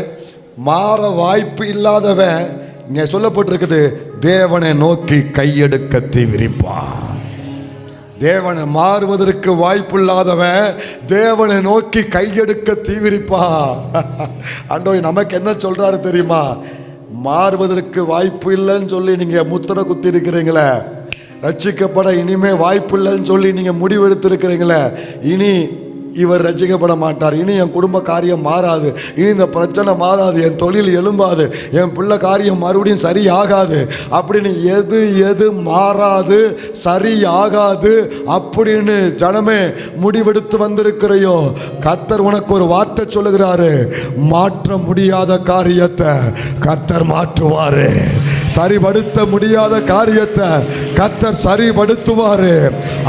மாற வாய்ப்பு இல்லாதவன் இங்க சொல்லப்பட்டிருக்குது, தேவனை நோக்கி கையெடுக்க தீவிரிப்பான். தேவனை மாறுவதற்கு வாய்ப்பு இல்லாதவன் தேவனை நோக்கி கையெடுக்க தீவிரிப்பான். ஆண்டவர் நமக்கு என்ன சொல்றாரு தெரியுமா? மாறுவதற்கு வாய்ப்பு இல்லைன்னு சொல்லி நீங்க முத்திர குத்தி இருக்கிறீங்களே, ரட்சிக்கப்பட இனிமே வாய்ப்பு இல்லைன்னு சொல்லி நீங்க முடிவெடுத்திருக்கிறீங்களே, இனி இவர் ரட்சிக்கப்பட மாட்டார், இனி என் குடும்ப காரியம் மாறாது, இனி இந்த பிரச்சனை மாறாது, என் தொழில் எழும்பாது, என் பிள்ளை காரியம் மறுபடியும் சரியாகாது அப்படின்னு எது மாறாது சரியாகாது அப்படின்னு ஜனமே முடிவெடுத்து வந்திருக்கிறையோ, கர்த்தர் உனக்கு ஒரு வார்த்தை சொல்லுகிறாரு. மாற்ற முடியாத காரியத்தை கர்த்தர் மாற்றுவாரு. சரிபடுத்த முடியாத காரியத்தை கர்த்தர் சரிபடுத்துவாரு.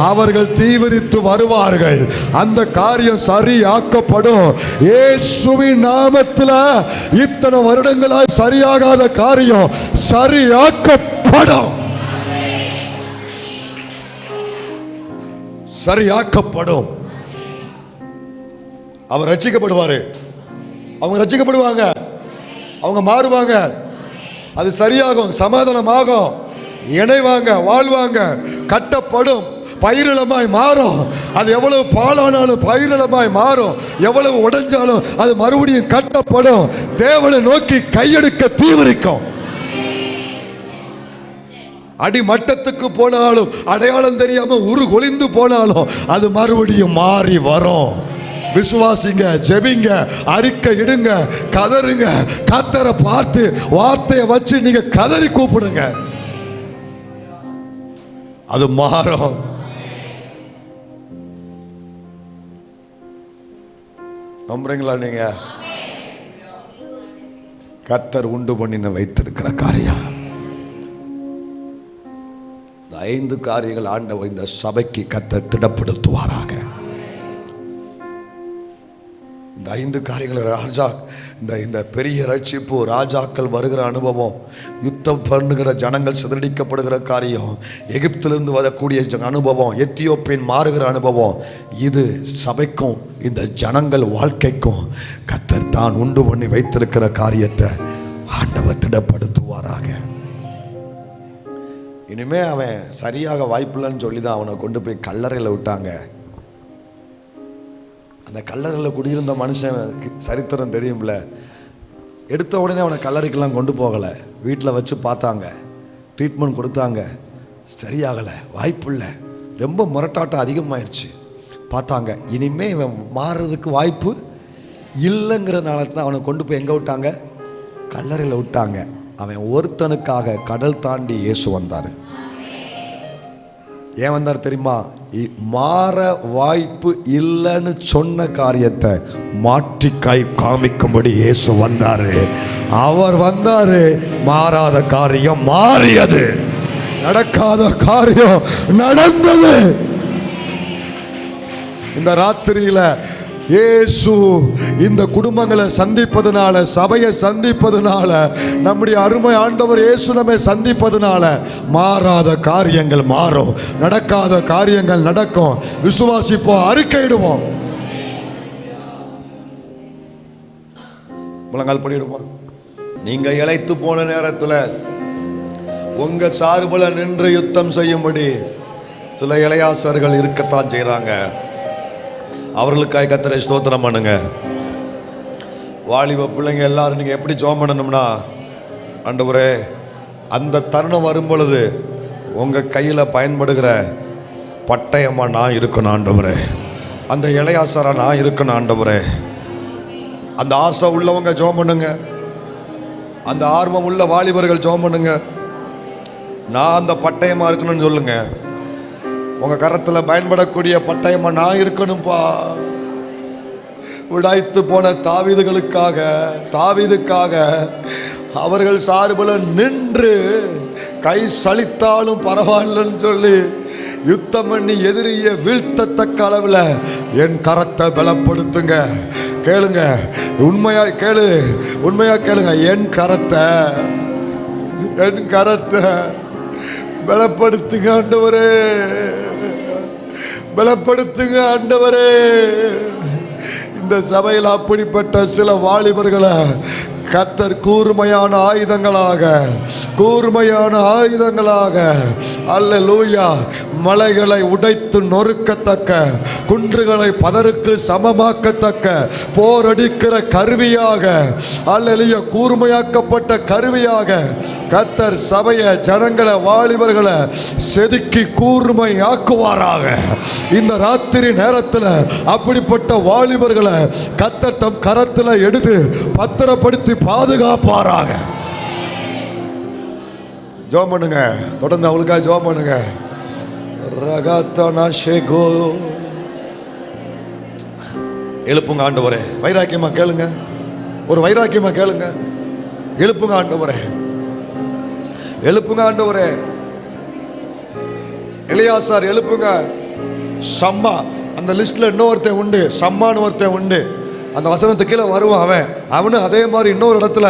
அவர்கள் தீவிரித்து வருவார்கள். அந்த காரியம் சரியாக்கப்படும். இயேசுவின் நாமத்தில் இத்தனை வருடங்களாய் சரியாகாத காரியம் சரியாக்கப்படும். சரியாக்கப்படும். அவர் ரட்சிக்கப்படுவாரு. அவங்க ரட்சிக்கப்படுவாங்க. அவங்க மாறுவாங்க. அது சரியாகும், சமாதானமாகும், இணைவாங்க, வாழ்வாங்க, கட்டப்படும், பயிரிழமாய் மாறும். அது எவ்வளவு பாலானாலும் பயிரிழமாய் மாறும். எவ்வளவு உடைஞ்சாலும் அது மறுபடியும் கட்டப்படும். தேவனை நோக்கி கையெடுக்க தீவிரிக்கும். அடிமட்டத்துக்கு போனாலும், அடையாளம் தெரியாம உருகொலிந்து போனாலும் அது மறுபடியும் மாறி வரும். விசுவாசிங்க, ஜெபிங்க, அறிக்கை இடுங்க, கதறுங்க. கர்த்தரை பார்த்து வார்த்தையை வச்சு நீங்க கதறி கூப்பிடுங்க. அது மாறும். நம்புறீங்களா நீங்க? கர்த்தர் உண்டு பண்ணின வைத்திருக்கிற காரியம், இந்த 5 காரியங்கள் ஆண்டவர் இந்த சபைக்கு கர்த்தர் திடப்படுத்துவாராக. இந்த 5 காரியங்கள் ராஜா, இந்த பெரிய ரட்சிப்பு, ராஜாக்கள் வருகிற அனுபவம், யுத்தம் பண்ணுகிற ஜனங்கள் சிதறடிக்கப்படுகிற காரியம், எகிப்திலிருந்து வரக்கூடிய அனுபவம், எத்தியோப்பியன் மாறுகிற அனுபவம், இது சபைக்கும் இந்த ஜனங்கள் வாழ்க்கைக்கும் கர்த்தர் தான் உண்டு பண்ணி வைத்திருக்கிற காரியத்தை ஆண்டவர் திடப்படுத்துவாராக. இனிமே அவன் சரியாக வாய்ப்பில்லைன்னு சொல்லி தான் அவனை கொண்டு போய் கல்லறையில் விட்டாங்க. அந்த கல்லறையில் குடியிருந்த மனுஷன் சரித்திரம் தெரியும்ல. எடுத்த உடனே அவனை கல்லறைக்கெல்லாம் கொண்டு போகலை, வீட்டில் வச்சு பார்த்தாங்க, ட்ரீட்மெண்ட் கொடுத்தாங்க, சரியாகலை, வாய்ப்பு இல்லை, ரொம்ப முரட்டாட்டம் அதிகமாகிடுச்சு. பார்த்தாங்க இனிமே இவன் மாறுறதுக்கு வாய்ப்பு இல்லைங்கிறதுனால தான் அவனை கொண்டு போய் எங்கே விட்டாங்க? கல்லறையில் விட்டாங்க. அவன் ஒருத்தனுக்காக கடல் தாண்டி இயேசு வந்தார். ஏன் வந்தார் தெரியுமா? மாற வாய்ப்பு இல்லைன்னு சொன்ன காரியத்தை மாற்றி காமிக்கும்படி இயேசு வந்தாரு. அவர் வந்தாரு, மாறாத காரியம் மாறியது, நடக்காத காரியம் நடந்தது. இந்த ராத்திரியில இயேசு இந்த குடும்பங்களை சந்திப்பதனால, சபையை சந்திப்பதனால, நம்முடைய அருமை ஆண்டவர் இயேசு நம்மை சந்திப்பதனால மாறாத காரியங்கள் மாறும், நடக்காத காரியங்கள் நடக்கும். விசுவாசிப்போம், அறிக்கையிடுவோம், முழங்கால் படிடுவோம். நீங்க இளைத்து போன நேரத்தில் உங்க சார்புல நின்று யுத்தம் செய்யும்படி சில இளையாசர்கள் இருக்கத்தான் செய்றாங்க. அவர்களுக்காக கர்த்தரை ஸ்தோத்திரம் பண்ணுங்க. வாலிப பிள்ளைங்க எல்லாரும் நீங்கள் எப்படி ஜெபம் பண்ணணும்னா, ஆண்டவரே அந்த தருணம் வரும் பொழுது உங்கள் கையில் பயன்படுகிற பட்டயமாக நான் இருக்கணும் ஆண்டவரே, அந்த இளையாசரா நான் இருக்கணும் ஆண்டவரே. அந்த ஆசை உள்ளவங்க ஜெபம் பண்ணுங்க, அந்த ஆர்வம் உள்ள வாலிபர்கள் ஜெபம் பண்ணுங்க. நான் அந்த பட்டயமாக இருக்கணும்னு சொல்லுங்க. உங்கள் கரத்தில் பயன்படக்கூடிய பட்டயமாக நான் இருக்கணும்ப்பா. விடாய்த்து போன தாவீதுக்காக அவர்கள் சார்பில் நின்று கை சலித்தாலும் பரவாயில்லன்னு சொல்லி யுத்தம் பண்ணி எதிரியை வீழ்த்தத்தக்க அளவில் என் கரத்தை பலப்படுத்துங்க. கேளுங்க, உண்மையா கேளுங்க. என் கரத்தை பலப்படுத்துங்க ஆண்டவரே, பலப்படுத்துங்க ஆண்டவரே. இந்த சபையில் அப்படிப்பட்ட சில வாலிபர்களை கர்த்தர் கூர்மையான ஆயுதங்களாக அல்லேலூயா, மலைகளை உடைத்து நொறுக்கத்தக்க, குன்றுகளை பதருக்கு சமமாக்கத்தக்க போரடிக்கிற கருவியாக, அல்லேலூயா, கூர்மையாக்கப்பட்ட கருவியாக கர்த்தர் சபையை, ஜனங்களை, வாலிபர்களை செதுக்கி கூர்மையாக்குவாராக. இந்த ராத்திரி நேரத்தில் அப்படிப்பட்ட வாலிபர்களை கர்த்தர் தம் கரத்தில் எடுத்து பத்திரப்படுத்தி பாதுகாப்பாராக. ஜெபம் பண்ணுங்க, தொடர்ந்து அவளுக்காக ஜெபம் பண்ணுங்க. எழுப்புங்க ஆண்டவரே, வைராக்கியமா கேளுங்க, ஒரு வைராக்கியமா கேளுங்க. எழுப்புங்க ஆண்டவரே, எழுப்புங்க ஆண்டவரே. எலியாசார் எழுப்புங்க. சம்மா, அந்த லிஸ்ட்ல இன்னொருத்தன் உண்டு, சம்மான்னு ஒருத்தன் உண்டு. அந்த வசனத்துக்கு கீழே வருவான். அவனும் அதே மாதிரி இன்னொரு இடத்துல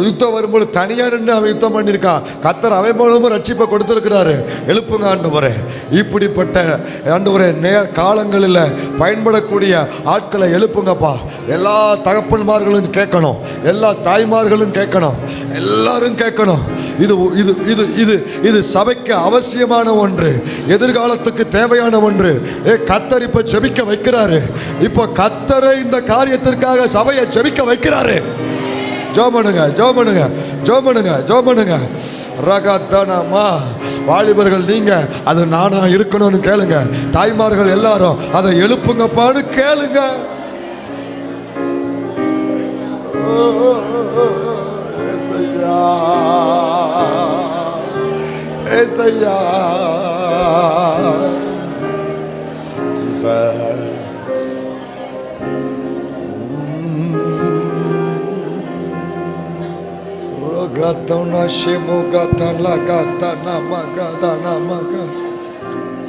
யுத்தம் வரும்போது தனியாக நின்று அவன் யுத்தம் பண்ணியிருக்கான். கர்த்தர் அவன் மூலமும் ரட்சிப்பை கொடுத்துருக்கிறாரு. எழுப்புங்க ஆண்டவரே, இப்படிப்பட்ட ஆண்டவரே காலங்களில் பயன்படக்கூடிய ஆட்களை எழுப்புங்கப்பா. எல்லா தகப்பன்மார்களும் கேட்கணும், எல்லா தாய்மார்களும் கேட்கணும், எல்லாரும் கேட்கணும். இது இது இது இது இது சபைக்கு அவசியமான ஒன்று, எதிர்காலத்துக்கு தேவையான ஒன்று. கர்த்தர் இப்போ ஜெபிக்க வைக்கிறாரு. இப்போ கர்த்தரை இந்த காரியத்திற்காக சபையை ஜெபிக்க வைக்கிறாரு. ஜோமனுங்க. ரகத்தனமா வாலிபர்கள் நீங்க அது நானா இருக்கணும்னு கேளுங்க. தாய்மார்கள் எல்லாரும் அதை எழுப்புங்கப்பான்னு கேளுங்க. ஏசையா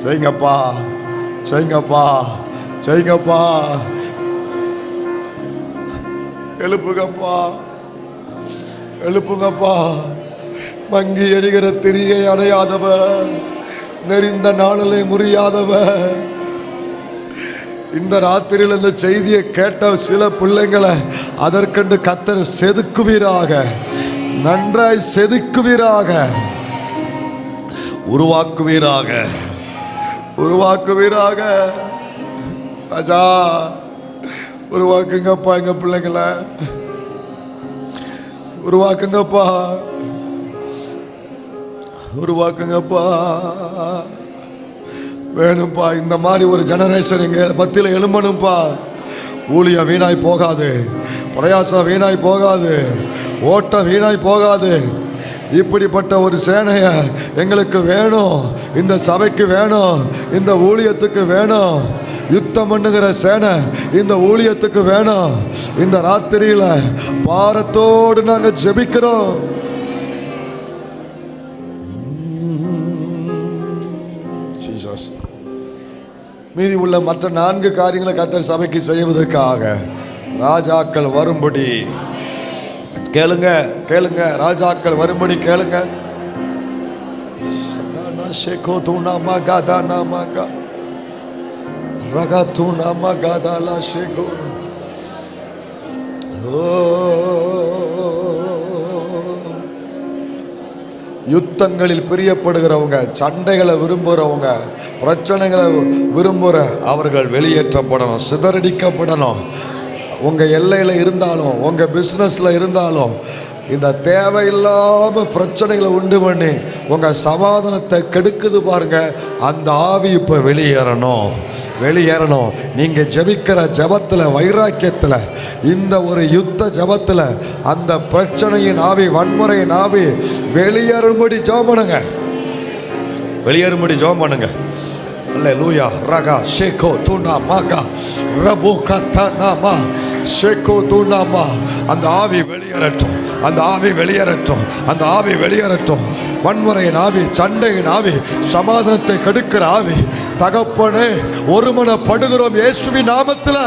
செய்ங்கப்பா, செய்ங்கப்பா, செய்ங்கப்பா. எழுப்புங்கப்பா, எழுப்புங்கப்பா. மங்கி எரிகிற திரியை அடையாதவர், நெறிந்த நாளிலே முறியாதவர். இந்த ராத்திரியில் இந்த செய்தியை கேட்ட சில பிள்ளைங்களை அதற்கென்று கர்த்தர் செதுக்குவீராக, நன்றாய் செதுக்குவீராக, உருவாக்குவீராக, உருவாக்குவீராக. ராஜா உருவாக்குங்கப்பா, எங்க பிள்ளைங்களை உருவாக்குங்கப்பா, உருவாக்குங்கப்பா. வேணும்பா, இந்த மாதிரி ஒரு ஜெனரேஷன் எங்க மத்தியில் எழும்பணும்பா. ஊழியம் வீணாய் போகாது, பிரயாசம் வீணாய் போகாது, ஓட்டம் வீணாய் போகாது. இப்படிப்பட்ட ஒரு சேனைய எங்களுக்கு வேணும், இந்த சபைக்கு வேணும், இந்த ஊழியத்துக்கு வேணும். யுத்தம் பண்ணுகிற சேனை இந்த ஊழியத்துக்கு வேணும். இந்த ராத்திரியில பாரத்தோடு நாங்கள் ஜெபிக்கிறோம். மீதி உள்ள மற்ற 4 காரியங்களை கர்த்தர் சபைக்கு செய்வதற்காக ராஜாக்கள் வரும்படி கேளுங்க, கேளுங்க. ராஜாக்கள் வரும்படி கேளுங்க. யுத்தங்களில் பிரியப்படுகிறவங்க, சண்டைகளை விரும்புகிறவங்க, பிரச்சனைகளை விரும்புகிற அவர்கள் வெளியேற்றப்படணும், சிதறடிக்கப்படணும். உங்கள் எல்லையில் இருந்தாலும், உங்கள் பிஸ்னஸில் இருந்தாலும், இந்த தேவையில்லாமல் பிரச்சனைகளை உண்டு பண்ணி உங்கள் சமாதானத்தை கெடுக்குது பாருங்க, அந்த ஆவி இப்போ வெளியேறணும், வெளியேறணும். நீங்கள் ஜெபிக்கிற ஜெபத்தில், வைராக்கியத்தில், இந்த ஒரு யுத்த ஜெபத்தில் அந்த பிரச்சனையின் ஆவி, வன்முறையின் ஆவி வெளியேறும்படி ஜெபம் பண்ணுங்க, வெளியேறும்படி ஜெபம் பண்ணுங்க. அல்லேலூயா. ரகா ஷேகோ தூனா மாகா ரபோ கத்தனாமா ஷேகோ தூனாமா. அந்த ஆவி வெளியேறட்டும், அந்த ஆவி வெளியேறட்டும், அந்த ஆவி வெளியேறட்டும். வன்முறையின் ஆவி, சண்டையின் ஆவி, சமாதானத்தை கெடுக்கிற ஆவி, தகப்பனே ஒருமனப்படுகிறோம் இயேசுவின் நாமத்தில்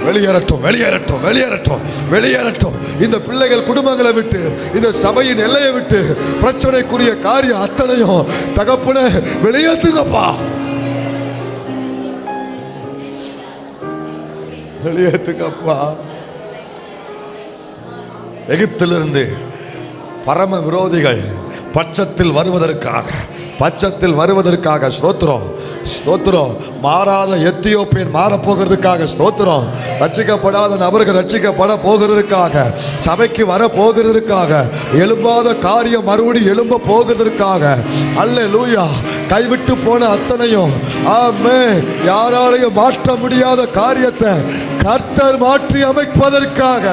வெளியேறட்டும், வெளியேறட்டும், வெளியேறட்டும், வெளியேறட்டும். இந்த பிள்ளைகள் குடும்பங்களை விட்டு, இந்த சபையின் எல்லையை விட்டு பிரச்சனைக்குரிய காரியம் அத்தனையும் தகப்பனே வெளியேற்றுங்கப்பா, வெளியேற்றுங்கப்பா. எகிப்திலிருந்து பரம விரோதிகள் பட்சத்தில் வருவதற்காக, பட்சத்தில் வருவதற்காக ஸ்தோத்திரம், ஸ்தோத்திரம். மாறாத எத்தியோப்பியன் மாறப்போகிறதுக்காக ஸ்தோத்திரம். ரட்சிக்கப்படாத நபர்கள் ரட்சிக்கப்பட போகிறதுக்காக, சபைக்கு வர போகிறதுக்காக, எழும்பாத காரியம் மறுபடி எழும்ப போகிறதுக்காக. அல்லேலூயா. கைவிட்டு போன அத்தனையும், ஆமென், யாராலையும் மாற்ற முடியாத காரியத்தை கர்த்தர் மாற்றி அமைப்பதற்காக